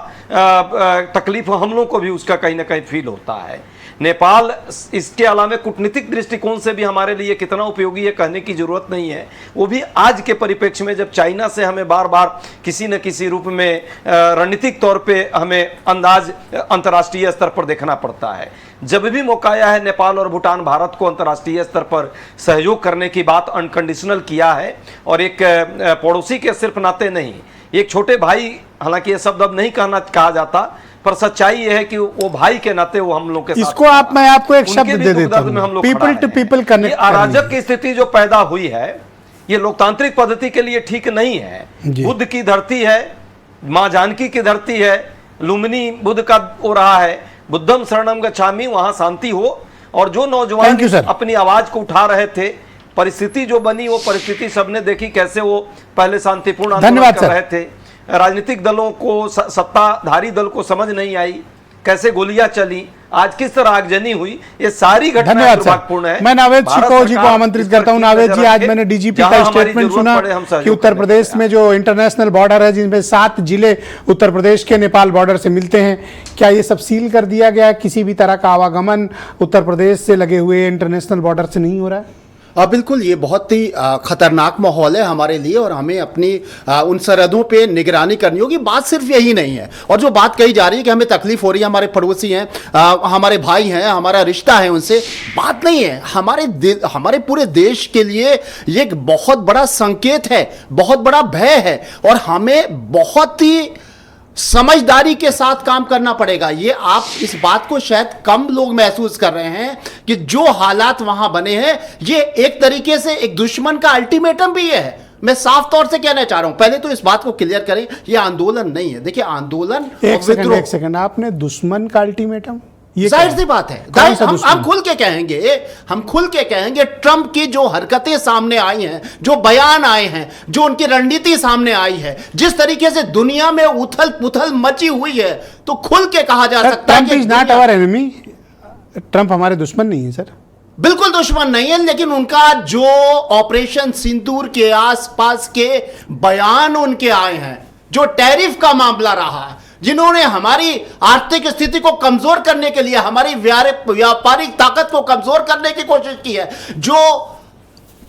S8: तकलीफ हम लोग को भी उसका कहीं ना कहीं फील होता है। नेपाल इसके अलावा कूटनीतिक दृष्टिकोण से भी हमारे लिए कितना उपयोगी है कहने की जरूरत नहीं है। वो भी आज के परिप्रेक्ष्य में, जब चाइना से हमें बार बार किसी न किसी रूप में रणनीतिक तौर पे हमें अंदाज अंतर्राष्ट्रीय स्तर पर देखना पड़ता है। जब भी मौका आया है, नेपाल और भूटान भारत को अंतर्राष्ट्रीय स्तर पर सहयोग करने की बात अनकंडीशनल किया है। और एक पड़ोसी के सिर्फ नाते नहीं, एक छोटे भाई, हालांकि ये शब्द अब नहीं कहा जाता, पर सच्चाई यह है कि वो भाई के नाते वो हम लोग के साथ।
S1: इसको मैं आपको एक शब्द दे देता हूं, पीपल टू पीपल कनेक्ट।
S8: अराजक की स्थिति जो पैदा हुई है, ये लोकतांत्रिक पद्धति के लिए ठीक नहीं है। बुद्ध की धरती है, मां जानकी की धरती है, लुम्बिनी बुद्ध का हो रहा है, बुद्धम शरणम गच्छामि, वहां शांति हो। और जो नौजवान अपनी आवाज को उठा रहे थे, परिस्थिति जो बनी वो परिस्थिति सबने देखी, कैसे वो पहले शांतिपूर्ण आंदोलन कर रहे थे। राजनीतिक दलों को, सत्ताधारी दल को समझ नहीं आई, कैसे गोलियां चली, आज किस तरह आगजनी हुई, ये सारी घटनाएं दुर्भाग्यपूर्ण है।
S1: मैं नावेद शिकोह जी को आमंत्रित करता हूं। नावेद जी, आज मैंने डीजीपी का स्टेटमेंट सुना कि उत्तर प्रदेश में जो इंटरनेशनल बॉर्डर है, जिनमें 7 जिले उत्तर प्रदेश के नेपाल बॉर्डर से मिलते हैं, क्या ये सब सील कर दिया गया? किसी भी तरह का आवागमन उत्तर प्रदेश से लगे हुए इंटरनेशनल बॉर्डर से नहीं हो रहा है?
S9: बिल्कुल, ये बहुत ही खतरनाक माहौल है हमारे लिए और हमें अपनी उन सरहदों पे निगरानी करनी होगी। बात सिर्फ यही नहीं है, और जो बात कही जा रही है कि हमें तकलीफ हो रही है, हमारे पड़ोसी हैं, हमारे भाई हैं, हमारा रिश्ता है उनसे, बात नहीं है। हमारे पूरे देश के लिए ये एक बहुत बड़ा संकेत है, बहुत बड़ा भय है, और हमें बहुत ही समझदारी के साथ काम करना पड़ेगा। ये आप इस बात को शायद कम लोग महसूस कर रहे हैं कि जो हालात वहां बने हैं, ये एक तरीके से एक दुश्मन का अल्टीमेटम भी है। मैं साफ तौर से कहना चाह रहा हूं, पहले तो इस बात को क्लियर करें, ये आंदोलन नहीं है। देखिए, आंदोलन
S1: एक सेकंड, आपने दुश्मन का अल्टीमेटम,
S9: जाहिर सी बात है। हम खुल के कहेंगे ट्रंप की जो हरकतें सामने आई हैं, जो बयान आए हैं, जो उनकी रणनीति सामने आई है, जिस तरीके से दुनिया में उथल पुथल मची हुई है, तो खुल के कहा जा सकता है कि
S1: नॉट आवर एनिमी। ट्रंप हमारे दुश्मन नहीं है सर।
S9: बिल्कुल दुश्मन नहीं है, लेकिन उनका जो ऑपरेशन सिंदूर के आसपास के बयान उनके आए हैं, जो टैरिफ का मामला रहा, जिन्होंने हमारी आर्थिक स्थिति को कमजोर करने के लिए, हमारी व्यापारिक ताकत को कमजोर करने की कोशिश की है, जो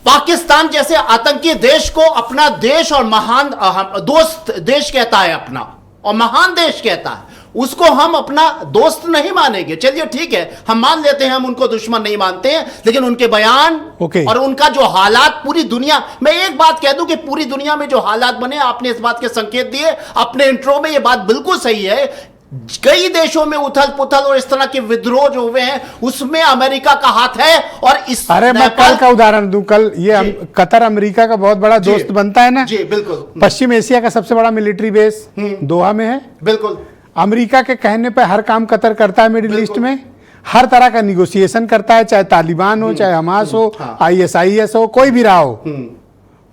S9: पाकिस्तान जैसे आतंकी देश को अपना देश और महान दोस्त देश कहता है, अपना और महान देश कहता है, उसको हम अपना दोस्त नहीं मानेंगे। चलिए ठीक है, हम मान लेते हैं, हम उनको दुश्मन नहीं मानते हैं, लेकिन उनके बयान और उनका जो हालात पूरी दुनिया, मैं एक बात कह दूं कि पूरी दुनिया में जो हालात बने, आपने इस बात के संकेत दिए अपने इंट्रो में, ये बात बिल्कुल सही है। कई देशों में उथल पुथल और इस तरह के विद्रोह जो हुए हैं, उसमें अमेरिका का हाथ है। और इस
S1: मैं कल का उदाहरण दूं, कल ये कतर अमेरिका का बहुत बड़ा दोस्त बनता है ना।
S9: जी बिल्कुल।
S1: पश्चिम एशिया का सबसे बड़ा मिलिट्री बेस दोहा में है।
S9: बिल्कुल।
S1: अमेरिका के कहने पर हर काम कतर करता है मिडिल ईस्ट में, हर तरह का निगोशिएशन करता है, चाहे तालिबान हो, चाहे हमास हो, ISIS हो, कोई भी रहा हो।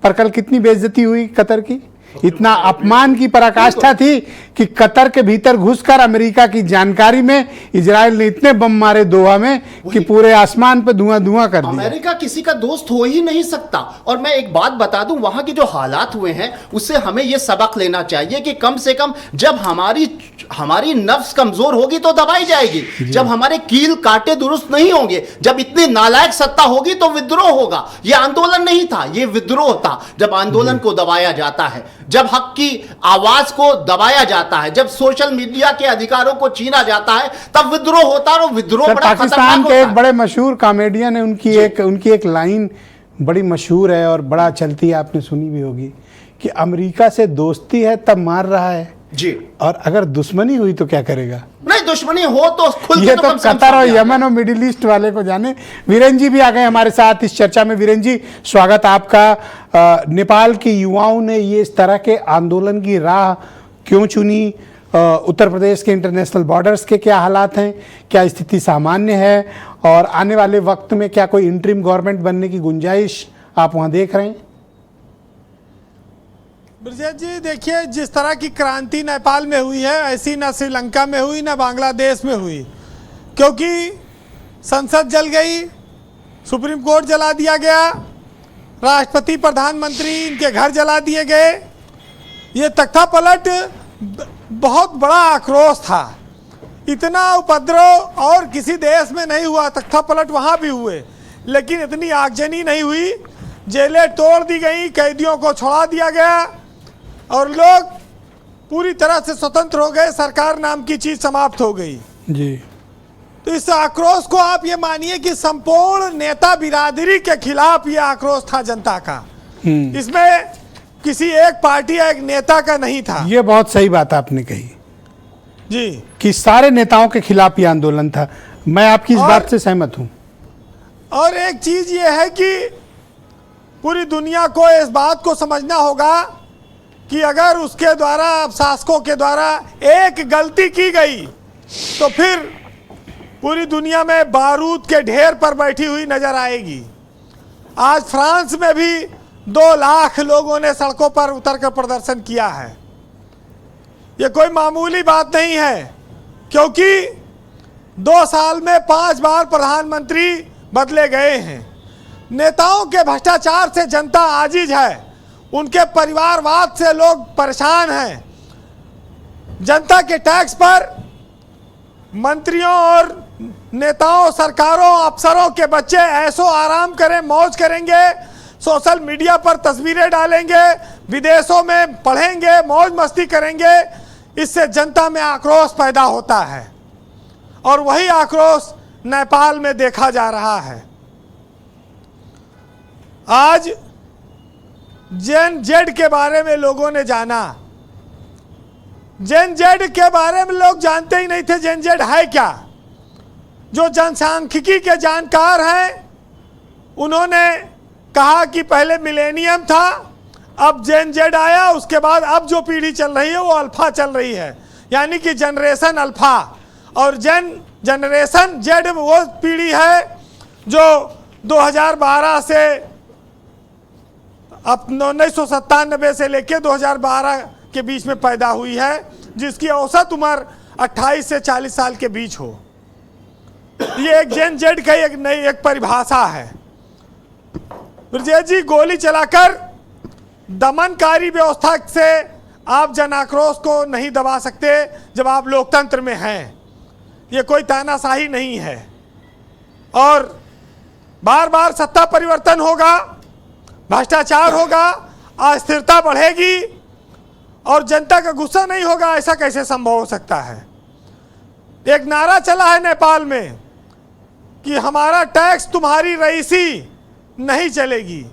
S1: पर कल कितनी बेइज्जती हुई कतर की, इतना अपमान की पराकाष्ठा थी कि कतर के भीतर घुसकर अमेरिका की जानकारी में इजराइल ने इतने बम मारे दोहा में कि पूरे आसमान पे धुआं धुआं कर दिया।
S9: अमेरिका किसी का दोस्त हो ही नहीं सकता। और मैं एक बात बता दूं, वहां के जो हालात हुए हैं, उससे हमें यह सबक लेना चाहिए कि कम से कम जब हमारी हमारी नफ्स कमजोर होगी तो दबाई जाएगी, जब हमारे कील काटे दुरुस्त नहीं होंगे, जब इतनी नालायक सत्ता होगी तो विद्रोह होगा। यह आंदोलन नहीं था, यह विद्रोह था। जब आंदोलन को दबाया जाता है, जब हक की आवाज को दबाया जाता है, जब सोशल मीडिया के अधिकारों को छीना जाता है, तब विद्रोह होता है। और विद्रोह बड़ा
S1: पाकिस्तान के एक बड़े मशहूर कॉमेडियन है, उनकी एक लाइन बड़ी मशहूर है और बड़ा चलती है, आपने सुनी भी होगी कि अमेरिका से दोस्ती है तब मार रहा है
S9: जी,
S1: और अगर दुश्मनी हुई तो क्या करेगा।
S9: नहीं, दुश्मनी हो तो खुल
S1: ये
S9: के
S1: तो
S9: कम से कम
S1: कतर और
S9: सामने
S1: यमन और मिडिल ईस्ट वाले को जाने। वीरेन जी भी आ गए हमारे साथ इस चर्चा में। वीरेन जी, स्वागत आपका। नेपाल के युवाओं ने ये इस तरह के आंदोलन की राह क्यों चुनी? उत्तर प्रदेश के इंटरनेशनल बॉर्डर्स के क्या हालात हैं? क्या स्थिति सामान्य है? और आने वाले वक्त में क्या कोई इंटरिम गवर्नमेंट बनने की गुंजाइश आप वहाँ देख रहे हैं?
S10: ब्रजेश जी, देखिए, जिस तरह की क्रांति नेपाल में हुई है ऐसी ना श्रीलंका में हुई ना बांग्लादेश में हुई, क्योंकि संसद जल गई, सुप्रीम कोर्ट जला दिया गया, राष्ट्रपति प्रधानमंत्री इनके घर जला दिए गए। ये तख्ता पलट बहुत बड़ा आक्रोश था। इतना उपद्रव और किसी देश में नहीं हुआ। तख्ता पलट वहाँ भी हुए, लेकिन इतनी आगजनी नहीं हुई। जेलें तोड़ दी गई, कैदियों को छोड़ा दिया गया और लोग पूरी तरह से स्वतंत्र हो गए। सरकार नाम की चीज समाप्त हो गई
S1: जी।
S10: तो इस आक्रोश को आप ये मानिए कि संपूर्ण नेता बिरादरी के खिलाफ ये आक्रोश था जनता का। इसमें किसी एक पार्टी या एक नेता का नहीं था।
S1: ये बहुत सही बात आपने कही
S10: जी,
S1: कि सारे नेताओं के खिलाफ ये आंदोलन था। मैं आपकी इस बात से सहमत हूँ।
S10: और एक चीज ये है कि पूरी दुनिया को इस बात को समझना होगा कि अगर उसके द्वारा, शासकों के द्वारा एक गलती की गई तो फिर पूरी दुनिया में बारूद के ढेर पर बैठी हुई नजर आएगी। आज फ्रांस में भी 2 लाख लोगों ने सड़कों पर उतरकर प्रदर्शन किया है। ये कोई मामूली बात नहीं है, क्योंकि 2 साल में 5 बार प्रधानमंत्री बदले गए हैं। नेताओं के भ्रष्टाचार से जनता आजिज है, उनके परिवारवाद से लोग परेशान हैं। जनता के टैक्स पर मंत्रियों और नेताओं, सरकारों, अफसरों के बच्चे ऐसो आराम करें, मौज करेंगे, सोशल मीडिया पर तस्वीरें डालेंगे, विदेशों में पढ़ेंगे, मौज मस्ती करेंगे। इससे जनता में आक्रोश पैदा होता है और वही आक्रोश नेपाल में देखा जा रहा है। आज जेन जेड के बारे में लोगों ने जाना। जेन जेड के बारे में लोग जानते ही नहीं थे जेन जेड है क्या। जो जनसांख्यिकी के जानकार हैं उन्होंने कहा कि पहले मिलेनियम था, अब जेन जेड आया, उसके बाद अब जो पीढ़ी चल रही है वो अल्फा चल रही है, यानी कि जनरेशन अल्फा। और जनरेशन जेड वो पीढ़ी है जो 2012 से अब 1997 से लेकर 2012 के बीच में पैदा हुई है, जिसकी औसत उम्र 28 से 40 साल के बीच हो। ये एक जेन जेड का एक नई एक परिभाषा है। ब्रजेश जी, गोली चलाकर दमनकारी व्यवस्था से आप जन आक्रोश को नहीं दबा सकते जब आप लोकतंत्र में हैं। ये कोई तानाशाही नहीं है और बार बार सत्ता परिवर्तन होगा, भ्रष्टाचार होगा, अस्थिरता बढ़ेगी और जनता का गुस्सा नहीं होगा। ऐसा कैसे संभव हो सकता है? एक नारा चला है नेपाल में कि हमारा टैक्स तुम्हारी रईसी नहीं चलेगी,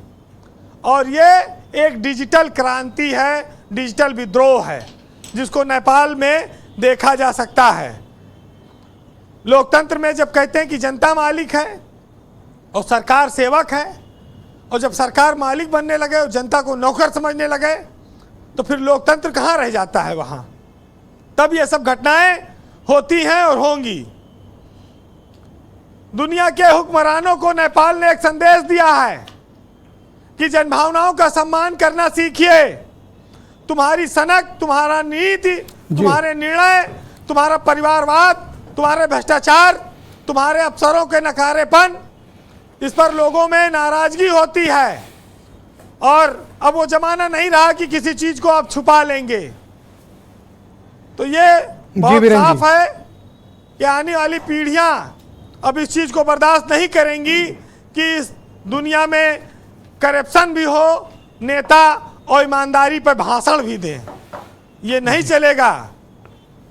S10: और ये एक डिजिटल क्रांति है, डिजिटल विद्रोह है, जिसको नेपाल में देखा जा सकता है। लोकतंत्र में जब कहते हैं कि जनता मालिक है और सरकार सेवक है, और जब सरकार मालिक बनने लगे और जनता को नौकर समझने लगे, तो फिर लोकतंत्र कहाँ रह जाता है वहाँ। तब ये सब घटनाएं होती हैं और होंगी। दुनिया के हुक्मरानों को नेपाल ने एक संदेश दिया है कि जनभावनाओं का सम्मान करना सीखिए। तुम्हारी सनक, तुम्हारा नीति, तुम्हारे निर्णय, तुम्हारा परिवारवाद, तुम्हारे भ्रष्टाचार, तुम्हारे अफसरों के नकारेपन, इस पर लोगों में नाराजगी होती है। और अब वो जमाना नहीं रहा कि किसी चीज को आप छुपा लेंगे। तो ये बहुत
S1: वीरेन
S10: साफ
S1: जी।
S10: है कि आने वाली पीढ़ियां अब इस चीज को बर्दाश्त नहीं करेंगी कि इस दुनिया में करप्शन भी हो, नेता और ईमानदारी पर भाषण भी दें। ये नहीं चलेगा।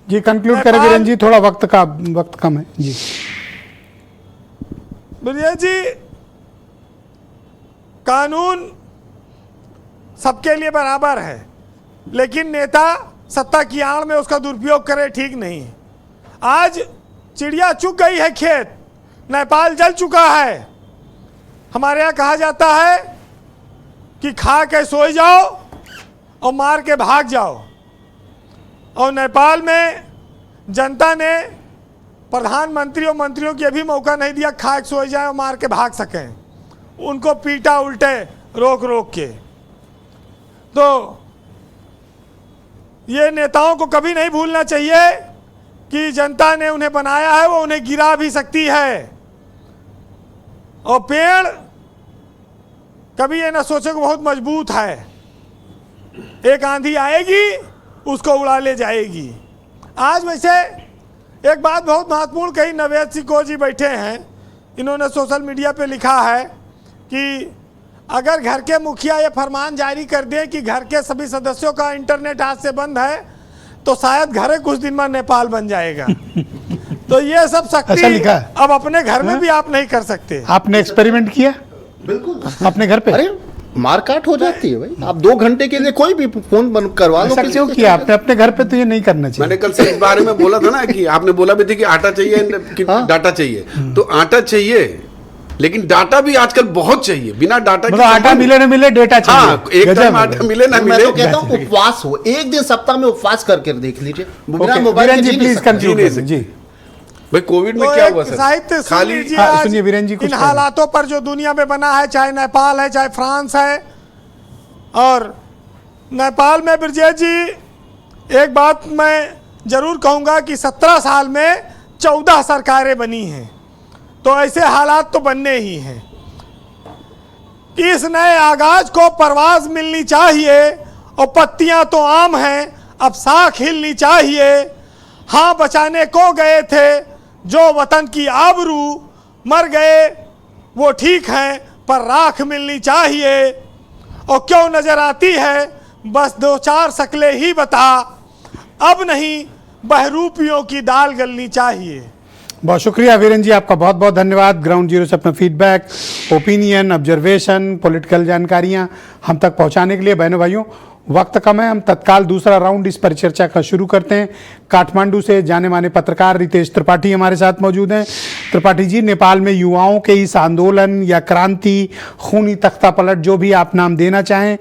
S1: जी कंक्लूड करें
S10: नेपाल-
S1: वीरेन जी, थोड़ा वक्त कम है जी।
S10: ब्रजेश जी, कानून सबके लिए बराबर है, लेकिन नेता सत्ता की आड़ में उसका दुरुपयोग करे ठीक नहीं है। आज चिड़िया चुग गई है खेत, नेपाल जल चुका है। हमारे यहाँ कहा जाता है कि खा के सो जाओ और मार के भाग जाओ। और नेपाल में जनता ने प्रधानमंत्री और मंत्रियों को भी मौका नहीं दिया खा के सो जाए और मार के भाग सकें। उनको पीटा उल्टे रोक रोक के। तो ये नेताओं को कभी नहीं भूलना चाहिए कि जनता ने उन्हें बनाया है, वो उन्हें गिरा भी सकती है। और पेड़ कभी ये ना सोचे कि बहुत मजबूत है, एक आंधी आएगी उसको उड़ा ले जाएगी। आज वैसे एक बात बहुत महत्वपूर्ण कही, नवेद सिको जी बैठे हैं, इन्होंने सोशल मीडिया पे लिखा है कि अगर घर के मुखिया ये फरमान जारी कर दे कि घर के सभी सदस्यों का इंटरनेट आज से बंद है, तो शायद घर कुछ दिन में नेपाल बन जाएगा। तो ये सब
S1: ऐसा
S10: शक्ति
S1: लिखा है।
S10: अब अपने घर में भी आप नहीं कर सकते।
S1: आपने एक्सपेरिमेंट किया
S9: बिल्कुल
S1: अपने घर पे?
S9: अरे मारकाट हो जाती है भाई। आप 2 घंटे के लिए कोई भी फोन बंद करवा लो।
S1: ऐसा क्यों किया आपने? अपने घर पे तो ये नहीं करना चाहिए।
S6: मैंने कल से इस बारे में बोला था ना कि आपने बोला भी थी कि आटा चाहिए कि डाटा चाहिए, तो आटा चाहिए, लेकिन डाटा भी आजकल बहुत चाहिए। बिना डाटा के
S1: मतलब आटा मिले न मिले डेटा चाहिए।
S6: हाँ, एक
S1: गजब
S6: टाइम
S1: है।
S6: आटा मिले ना
S9: मैं
S6: मिले।
S9: तो कहता हूँ उपवास हो, एक दिन सप्ताह में उपवास करके देख लीजिए। बिना
S1: ओके,
S9: मोबाइल
S1: वीरेन
S9: के
S1: जी
S9: जी नहीं
S1: प्लीज
S9: सकते।
S1: कंक्लूड
S6: जी नहीं
S1: करें जी।
S6: भाई कोविड में
S10: तो
S6: क्या
S10: एक
S6: हुआ सर?
S10: साहित्य सुन
S6: खाली
S10: लीजिए
S1: हाँ,
S10: आज
S1: सुनिए वीरेन जी, कुछ
S10: इन
S1: कहें।
S10: हालातों पर जो दुनिया में बना है, चाहे नेपाल है चाहे फ्रांस है। और नेपाल में ब्रजेश जी एक बात मैं जरूर कहूँगा कि 17 साल में 14 सरकारें बनी हैं, तो ऐसे हालात तो बनने ही हैं। इस नए आगाज को परवाज मिलनी चाहिए और पत्तियां तो आम हैं, अब साख हिलनी चाहिए। हाँ, बचाने को गए थे जो वतन की आबरू, मर गए वो ठीक हैं पर राख मिलनी चाहिए। और क्यों नजर आती है बस 2-4 शक्लें ही बता, अब नहीं बहरूपियों की दाल गलनी चाहिए।
S1: बहुत शुक्रिया वीरेन जी, आपका बहुत बहुत धन्यवाद। ग्राउंड जीरो से अपना फीडबैक, ओपिनियन, ऑब्जर्वेशन, पॉलिटिकल जानकारियां हम तक पहुंचाने के लिए। बहनों भाइयों, वक्त कम है, हम तत्काल दूसरा राउंड इस परिचर्चा का शुरू करते हैं। काठमांडू से जाने माने पत्रकार रितेश त्रिपाठी हमारे साथ मौजूद हैं। त्रिपाठी जी, नेपाल में युवाओं के इस आंदोलन या क्रांति, खूनी तख्ता पलट, जो भी आप नाम देना चाहें,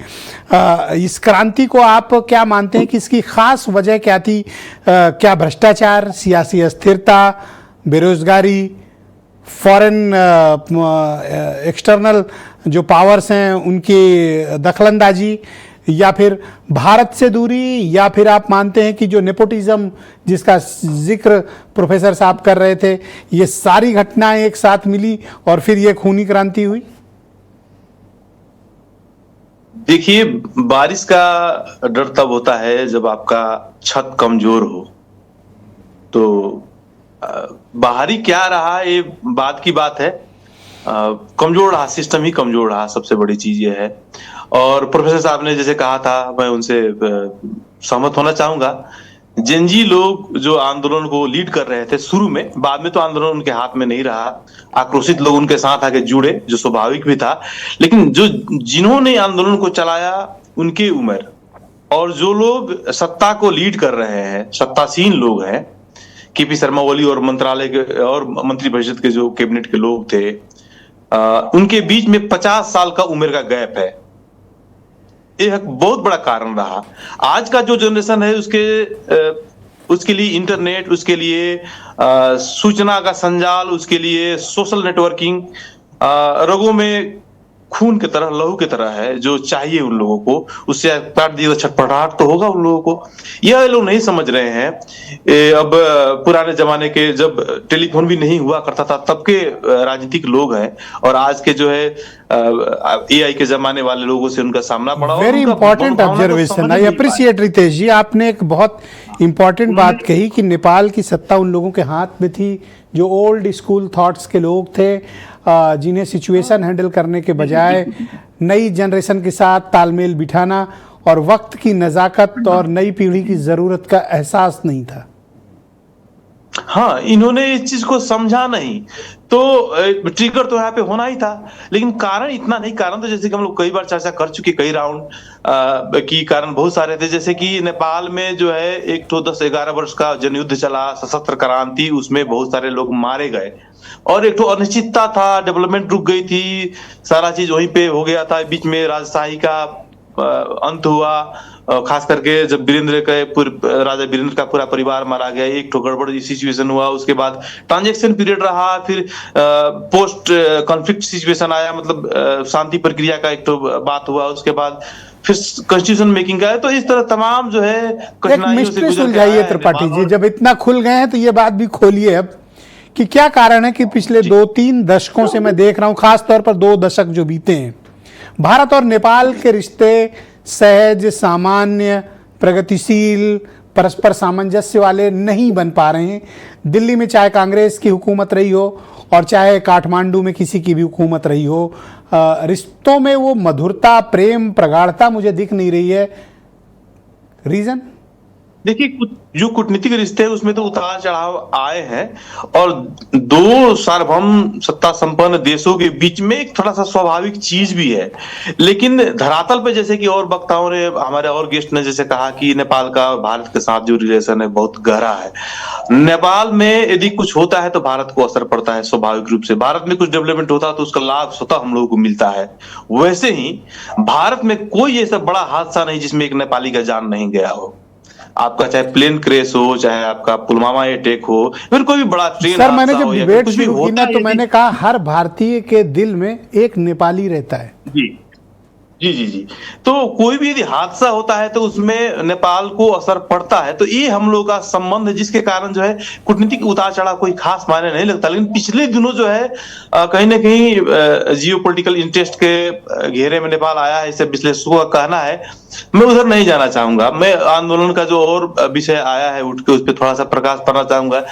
S1: इस क्रांति को आप क्या मानते हैं कि इसकी खास वजह क्या थी? क्या भ्रष्टाचार, सियासी अस्थिरता, बेरोजगारी, फॉरेन एक्सटर्नल जो पावर्स हैं उनकी दखलंदाजी, या फिर भारत से दूरी, या फिर आप मानते हैं कि जो नेपोटिज्म जिसका जिक्र प्रोफेसर साहब कर रहे थे, ये सारी घटनाएं एक साथ मिली और फिर ये खूनी क्रांति हुई?
S4: देखिए, बारिश का डर तब होता है जब आपका छत कमजोर हो। तो बाहरी क्या रहा ये बात की बात है, कमजोर रहा, सिस्टम ही कमजोर रहा, सबसे बड़ी चीज ये है। और प्रोफेसर साहब ने जैसे कहा था, मैं उनसे सहमत होना चाहूंगा। जेनजी लोग जो आंदोलन को लीड कर रहे थे शुरू में, बाद में तो आंदोलन उनके हाथ में नहीं रहा, आक्रोशित लोग उनके साथ आके जुड़े, जो स्वाभाविक भी था। लेकिन जो जिन्होंने आंदोलन को चलाया, उनकी उम्र और जो लोग सत्ता को लीड कर रहे हैं, सत्तासीन लोग हैं, केपी शर्मा ओली और मंत्रालय के और मंत्रिपरिषद के जो कैबिनेट के लोग थे, उनके बीच में 50 साल का उम्र का गैप है। यह एक बहुत बड़ा कारण रहा। आज का जो जनरेशन है उसके लिए इंटरनेट, उसके लिए सूचना का संजाल, उसके लिए सोशल नेटवर्किंग रगों में खून की तरह, लहू की तरह है, जो चाहिए उन लोगों को। उससे काट दिया छटपटाहट तो होगा उन लोगों को। यह लोग नहीं समझ रहे हैं। अब पुराने जमाने के, जब टेलीफोन भी नहीं हुआ करता था, तब के राजनीतिक लोग हैं, और आज के जो है AI के जमाने वाले लोगों से उनका सामना पड़ा। और
S1: वेरी
S4: उनका
S1: इंपॉर्टेंट
S4: भावना को
S1: ऑब्जर्वेशन,
S4: समझ
S1: आई
S4: नहीं पाए।
S1: अप्रिशिएट रितेश जी, आपने एक बहुत इंपॉर्टेंट बात कही कि नेपाल की सत्ता उन लोगों के हाथ में थी जो ओल्ड स्कूल थॉट्स के लोग थे, जिन्हें सिचुएशन हैंडल करने के बजाय नई जनरेशन के साथ तालमेल बिठाना और वक्त की नज़ाकत और नई पीढ़ी की ज़रूरत का एहसास नहीं था।
S4: हाँ, इन्होंने इस चीज को समझा नहीं, तो ट्रिगर तो यहाँ पे होना ही था। लेकिन कारण इतना नहीं, कारण तो जैसे कि हम लोग कई बार चर्चा कर चुके, कई राउंड की कारण बहुत सारे थे। जैसे कि नेपाल में जो है एक तो 10-11 वर्ष का जनयुद्ध चला, सशस्त्र क्रांति, उसमें बहुत सारे लोग मारे गए और एक तो अनिश्चितता था, डेवलपमेंट रुक गई थी, सारा चीज वहीं पे हो गया था। बीच में राजशाही का अंत हुआ, खास करके जब राजा वीरेंद्र का पूरा परिवार मारा गया, एक तो गड़बड़ सिचुएशन हुआ। उसके बाद ट्रांजैक्शन पीरियड रहा, फिर पोस्ट कॉन्फ्लिक्ट सिचुएशन आया, मतलब शांति प्रक्रिया का एक तो बात हुआ। उसके बाद फिर कॉन्स्टिट्यूशन मेकिंग का है। तो इस तरह तमाम जो है
S1: एक मिस्ट्री सुलझाइए त्रिपाठी जी, जब इतना खुल गए हैं तो ये बात भी खोलिए अब कि क्या कारण है कि पिछले 2-3 दशकों से मैं देख रहा हूं, खास तौर पर 2 दशक जो बीते हैं, भारत और नेपाल के रिश्ते सहज, सामान्य, प्रगतिशील, परस्पर सामंजस्य वाले नहीं बन पा रहे हैं। दिल्ली में चाहे कांग्रेस की हुकूमत रही हो और चाहे काठमांडू में किसी की भी हुकूमत रही हो, रिश्तों में वो मधुरता, प्रेम, प्रगाढ़ता मुझे दिख नहीं रही है। रीजन
S4: देखिए, जो कूटनीतिक रिश्ते हैं उसमें तो उतार चढ़ाव आए हैं, और 2 सार्वभौम सत्ता संपन्न देशों के बीच में एक थोड़ा सा स्वाभाविक चीज भी है। लेकिन धरातल पे, जैसे कि और वक्ताओं ने, हमारे और गेस्ट ने जैसे कहा कि नेपाल का भारत के साथ जो रिलेशन है बहुत गहरा है। नेपाल में यदि कुछ होता है तो भारत को असर पड़ता है स्वाभाविक रूप से। भारत में कुछ डेवलपमेंट होता है तो उसका लाभ स्वतः हम लोगों को मिलता है। वैसे ही भारत में कोई ऐसा बड़ा हादसा नहीं जिसमें एक नेपाली का जान नहीं गया हो। आपका चाहे प्लेन क्रैश हो, चाहे आपका पुलवामा अटैक हो, फिर कोई भी बड़ा ट्रेन
S1: सर, मैंने जब डिबेट
S4: कुछ भी
S1: शुरू की ना
S4: होता
S1: तो
S4: है,
S1: मैंने कहा हर भारतीय के दिल में एक नेपाली रहता है।
S4: जी जी जी जी। तो कोई भी यदि हादसा होता है तो उसमें नेपाल को असर पड़ता है। तो ये हम लोग का संबंध है, जिसके कारण जो है कूटनीतिक उतार चढ़ाव कोई खास मायने नहीं लगता। लेकिन पिछले दिनों जो है कहीं ना कहीं जियोपॉलिटिकल इंटरेस्ट के घेरे में नेपाल आया है, इसे विश्लेषकों का कहना है। मैं उधर नहीं जाना चाहूंगा। मैं आंदोलन का जो और विषय आया है उठ के उस पर थोड़ा सा प्रकाश पाना चाहूंगा।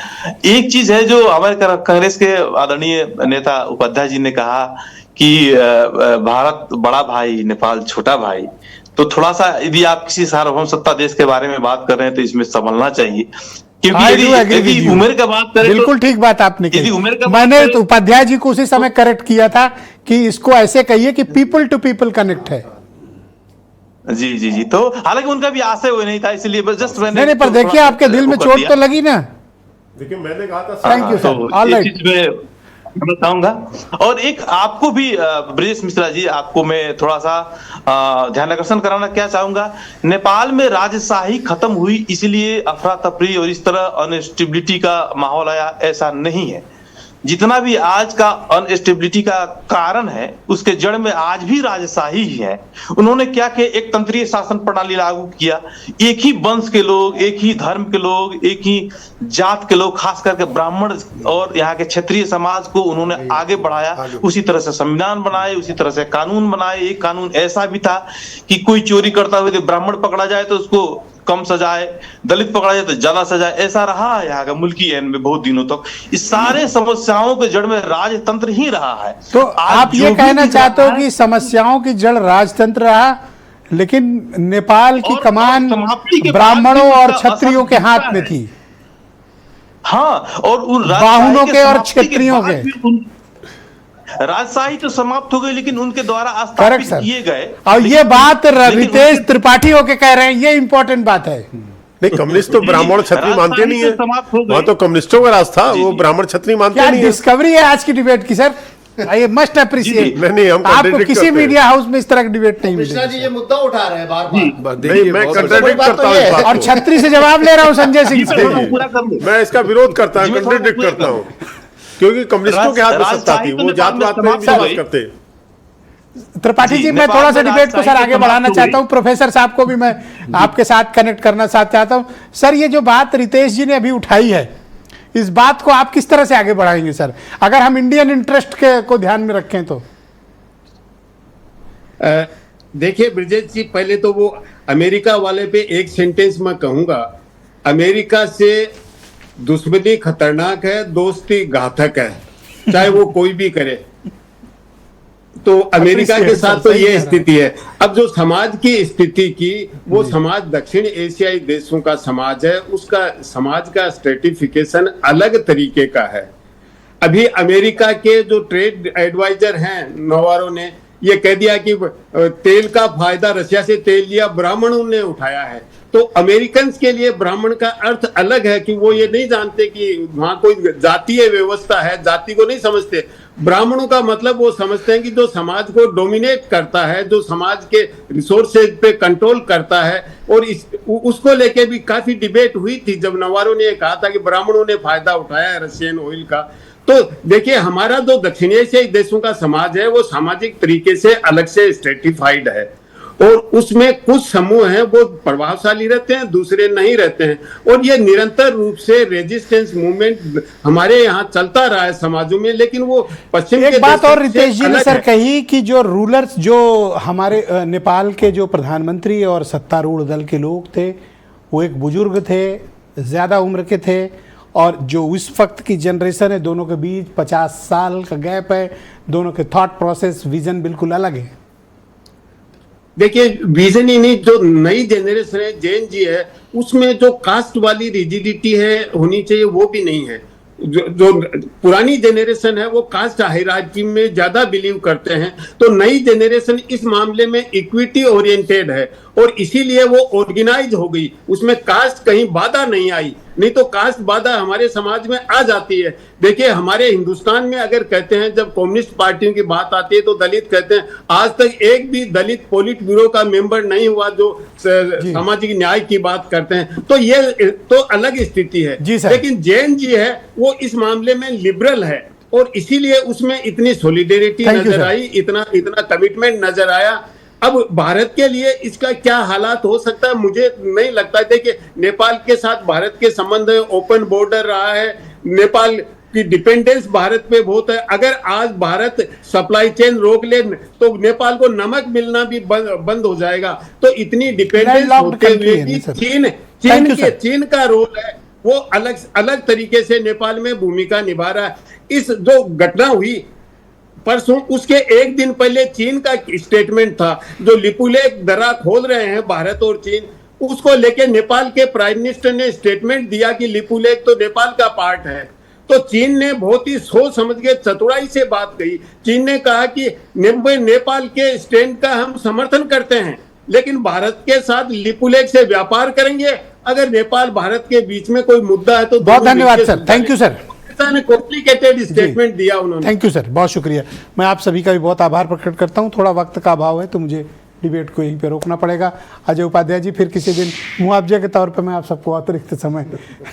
S4: एक चीज है जो हमारे कांग्रेस के आदरणीय नेता उपाध्याय जी ने कहा कि भारत बड़ा भाई, नेपाल छोटा भाई। तो थोड़ा सा यदि आप किसी सार्वभौम सत्ता देश के बारे में बात कर रहे हैं तो इसमें संभलना चाहिए, क्योंकि यदि उम्र का बात करें,
S1: बिल्कुल ठीक बात आपने
S4: यदि उम्र का,
S1: मैंने तो उपाध्याय जी को उसी समय करेक्ट किया था कि इसको ऐसे कहिए कि पीपल टू पीपल कनेक्ट है।
S4: जी जी जी। तो हालांकि उनका भी आशय वो नहीं था, इसलिए बस जस्ट मैंने
S1: नहीं, पर देखिए आपके दिल में चोट तो लगी ना।
S7: देखिए, मैंने कहा था।
S1: Thank you sir, all right.
S4: बताऊंगा। और एक आपको भी ब्रजेश मिश्रा जी, आपको मैं थोड़ा सा ध्यान आकर्षण कराना क्या चाहूंगा। नेपाल में राजशाही खत्म हुई इसलिए अफरा तफरी और इस तरह अनस्टेबिलिटी का माहौल आया, ऐसा नहीं है। जितना भी आज का अनस्टेबिलिटी का कारण है उसके जड़ में आज भी राजशाही ही है। उन्होंने क्या किया, एक तंत्रीय शासन प्रणाली लागू किया। एक ही वंश के लोग, एक ही धर्म के लोग, एक ही जात के लोग, खास करके ब्राह्मण और यहाँ के क्षेत्रीय समाज को उन्होंने आगे बढ़ाया। उसी तरह से संविधान बनाए, उसी तरह से कानून बनाए। एक कानून ऐसा भी था कि कोई चोरी करता हुआ ब्राह्मण पकड़ा जाए तो उसको कम सजाए, दलित पकड़ा जाए तो ज्यादा सजाए। ऐसा रहा है यहाँ का मुल्की ऐन में बहुत दिनों तक। इस सारे समस्याओं के जड़ में राजतंत्र ही रहा है।
S1: तो आप ये कहना चाहते हो कि समस्याओं की जड़ राजतंत्र रहा, लेकिन नेपाल की कमान ब्राह्मणों और क्षत्रियों के हाथ में थी।
S4: हाँ, और उन
S1: बाहुनों के और क्षत्रियों के।
S4: राजशाही तो समाप्त हो गई, लेकिन उनके द्वारा स्थापित किए गए।
S1: और ये बात रितेश त्रिपाठी होके कह रहे हैं, ये इंपॉर्टेंट बात है।
S7: नहीं, कम्युनिस्ट तो ब्राह्मण क्षत्रिय मानते नहीं है। वहां तो कम्युनिस्टों का राज था, वो ब्राह्मण क्षत्रिय मानते नहीं है।
S1: डिस्कवरी है आज की डिबेट की सर, आई मस्ट अप्रिशिएट।
S7: नहीं, हम
S1: आपको किसी मीडिया हाउस में इस तरह की डिबेट नहीं मिली।
S9: जी ये मुद्दा उठा रहे हैं बार-बार।
S7: नहीं, मैं कंट्राडिक्ट करता हूँ
S1: और छत्री से जवाब ले रहा हूँ संजय सिंह से।
S7: मैं इसका विरोध करता हूँ, कंट्राडिक्ट करता हूँ, क्योंकि कम्युनिस्टों के हाथ में सत्ता थी, वो जात-पात में विश्वास करते।
S1: त्रिपाठी जी, मैं थोड़ा सा डिबेट को सर आगे बढ़ाना चाहता हूं। प्रोफेसर साहब को भी मैं आपके साथ कनेक्ट करना चाहता हूं। सर, ये जो बात रितेश जी ने अभी उठाई है, इस बात को आप किस तरह से आगे बढ़ाएंगे सर, अगर हम इंडियन इंटरेस्ट को ध्यान में रखें तो?
S5: देखिए ब्रजेश जी, पहले तो वो अमेरिका वाले पे एक सेंटेंस मैं कहूंगा, अमेरिका से दुश्मनी खतरनाक है, दोस्ती घातक है, चाहे वो कोई भी करे। तो अमेरिका के साथ तो ये स्थिति है। अब जो समाज की स्थिति की, वो समाज दक्षिण एशियाई देशों का समाज है, उसका समाज का स्ट्रेटिफिकेशन अलग तरीके का है। अभी अमेरिका के जो ट्रेड एडवाइजर हैं नवारो ने ये कह दिया कि तेल का फायदा रशिया से तेल लिया ब्राह्मणों ने उठाया है। तो अमेरिकन के लिए ब्राह्मण का अर्थ अलग है कि वो ये नहीं जानते कि वहां कोई जातीय व्यवस्था है, जाति को नहीं समझते। ब्राह्मणों का मतलब वो समझते हैं कि जो समाज को डोमिनेट करता है, जो समाज के रिसोर्सेज पे कंट्रोल करता है। और उसको लेके भी काफी डिबेट हुई थी जब नवारो ने कहा था कि ब्राह्मणों ने फायदा उठाया है रशियन ऑयल का। तो देखिए, हमारा जो दक्षिण एशियाई देशों का समाज है वो सामाजिक तरीके से अलग से स्ट्रेटिफाइड है, और उसमें कुछ समूह हैं वो प्रभावशाली रहते हैं, दूसरे नहीं रहते हैं। और ये निरंतर रूप से रेजिस्टेंस मूवमेंट हमारे यहाँ चलता रहा है समाजों में। लेकिन वो पश्चिम
S1: एक
S5: के
S1: बात और
S5: देशों से
S1: रितेश जी ने
S5: अलग
S1: सर
S5: है।
S1: कही कि जो रूलर्स, जो हमारे नेपाल के जो प्रधानमंत्री और सत्तारूढ़ दल के लोग थे, वो एक बुजुर्ग थे, ज़्यादा उम्र के थे, और जो उस वक्त की जनरेशन है, दोनों के बीच 50 साल का गैप है, दोनों के थॉट प्रोसेस, विजन बिल्कुल अलग है।
S5: देखिए, विजन ही नहीं, जो नई जनरेशन है, जेन जी है, उसमें जो कास्ट वाली रिजिडिटी है होनी चाहिए वो भी नहीं है। जो पुरानी जनरेशन है वो कास्ट हायरार्की में ज्यादा बिलीव करते हैं। तो नई जनरेशन इस मामले में इक्विटी ओरिएंटेड है, और इसीलिए वो ऑर्गेनाइज हो गई, उसमें कास्ट कहीं बाधा नहीं आई। नहीं तो कास्ट बाधा हमारे समाज में आ जाती है। देखिए, हमारे हिंदुस्तान में अगर कहते हैं, जब कम्युनिस्ट पार्टियों की बात आती है तो दलित कहते हैं, आज तक एक भी दलित पोलिट ब्यूरो का मेंबर नहीं हुआ जो सामाजिक न्याय की बात करते हैं। तो ये तो अलग स्थिति है। लेकिन जैन जी है वो इस मामले में लिबरल है, और इसीलिए उसमें इतनी सॉलिडेरिटी नजर आई, इतना कमिटमेंट नजर आया। अब भारत के लिए इसका क्या हालात हो सकता है मुझे नहीं लगता। देखिए, नेपाल के साथ भारत के संबंध है, ओपन बॉर्डर रहा है, नेपाल की डिपेंडेंस भारत पे बहुत है। अगर आज भारत सप्लाई चेन रोक ले तो नेपाल को नमक मिलना भी बंद हो जाएगा। तो इतनी डिपेंडेंस होते हुए भी चीन का रोल है, वो अलग तरीके से नेपाल में भूमिका निभा रहा है। इस जो घटना हुई परसों, उसके एक दिन पहले चीन का स्टेटमेंट था, जो लिपुलेख दर्रा खोल रहे हैं भारत और चीन, उसको लेके नेपाल के प्राइम मिनिस्टर ने स्टेटमेंट दिया कि लिपुलेख तो नेपाल का पार्ट है। तो चीन ने बहुत ही सोच समझ के चतुराई से बात कही। चीन ने कहा कि नेपाल के स्टैंड का हम समर्थन करते हैं, लेकिन भारत के साथ लिपुलेख से व्यापार करेंगे। अगर नेपाल भारत के बीच में कोई मुद्दा है तो
S1: बहुत धन्यवाद sir, thank you sir.
S5: Complicated statement दिया उन्होंने।
S1: थैंक यू सर, बहुत शुक्रिया। मैं आप सभी का भी बहुत आभार प्रकट करता हूं। थोड़ा वक्त का अभाव है तो मुझे डिबेट को यहीं पे रोकना पड़ेगा। अजय उपाध्याय जी, फिर किसी दिन मुआवजे के तौर पे मैं आप सबको अतिरिक्त समय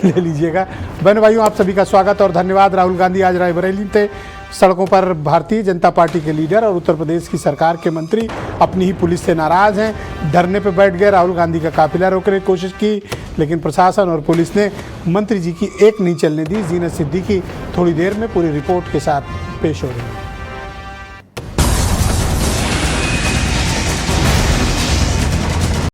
S1: ले लीजिएगा। बहन भाइयों, आप सभी का स्वागत और धन्यवाद। राहुल गांधी आज रायबरेली थे। सड़कों पर भारतीय जनता पार्टी के लीडर और उत्तर प्रदेश की सरकार के मंत्री अपनी ही पुलिस से नाराज हैं, धरने पर बैठ गए। राहुल गांधी का काफिला रोकने की कोशिश की, लेकिन प्रशासन और पुलिस ने मंत्री जी की एक नहीं चलने दी। जीनत सिद्दीकी थोड़ी देर में पूरी रिपोर्ट के साथ पेश हो रही है।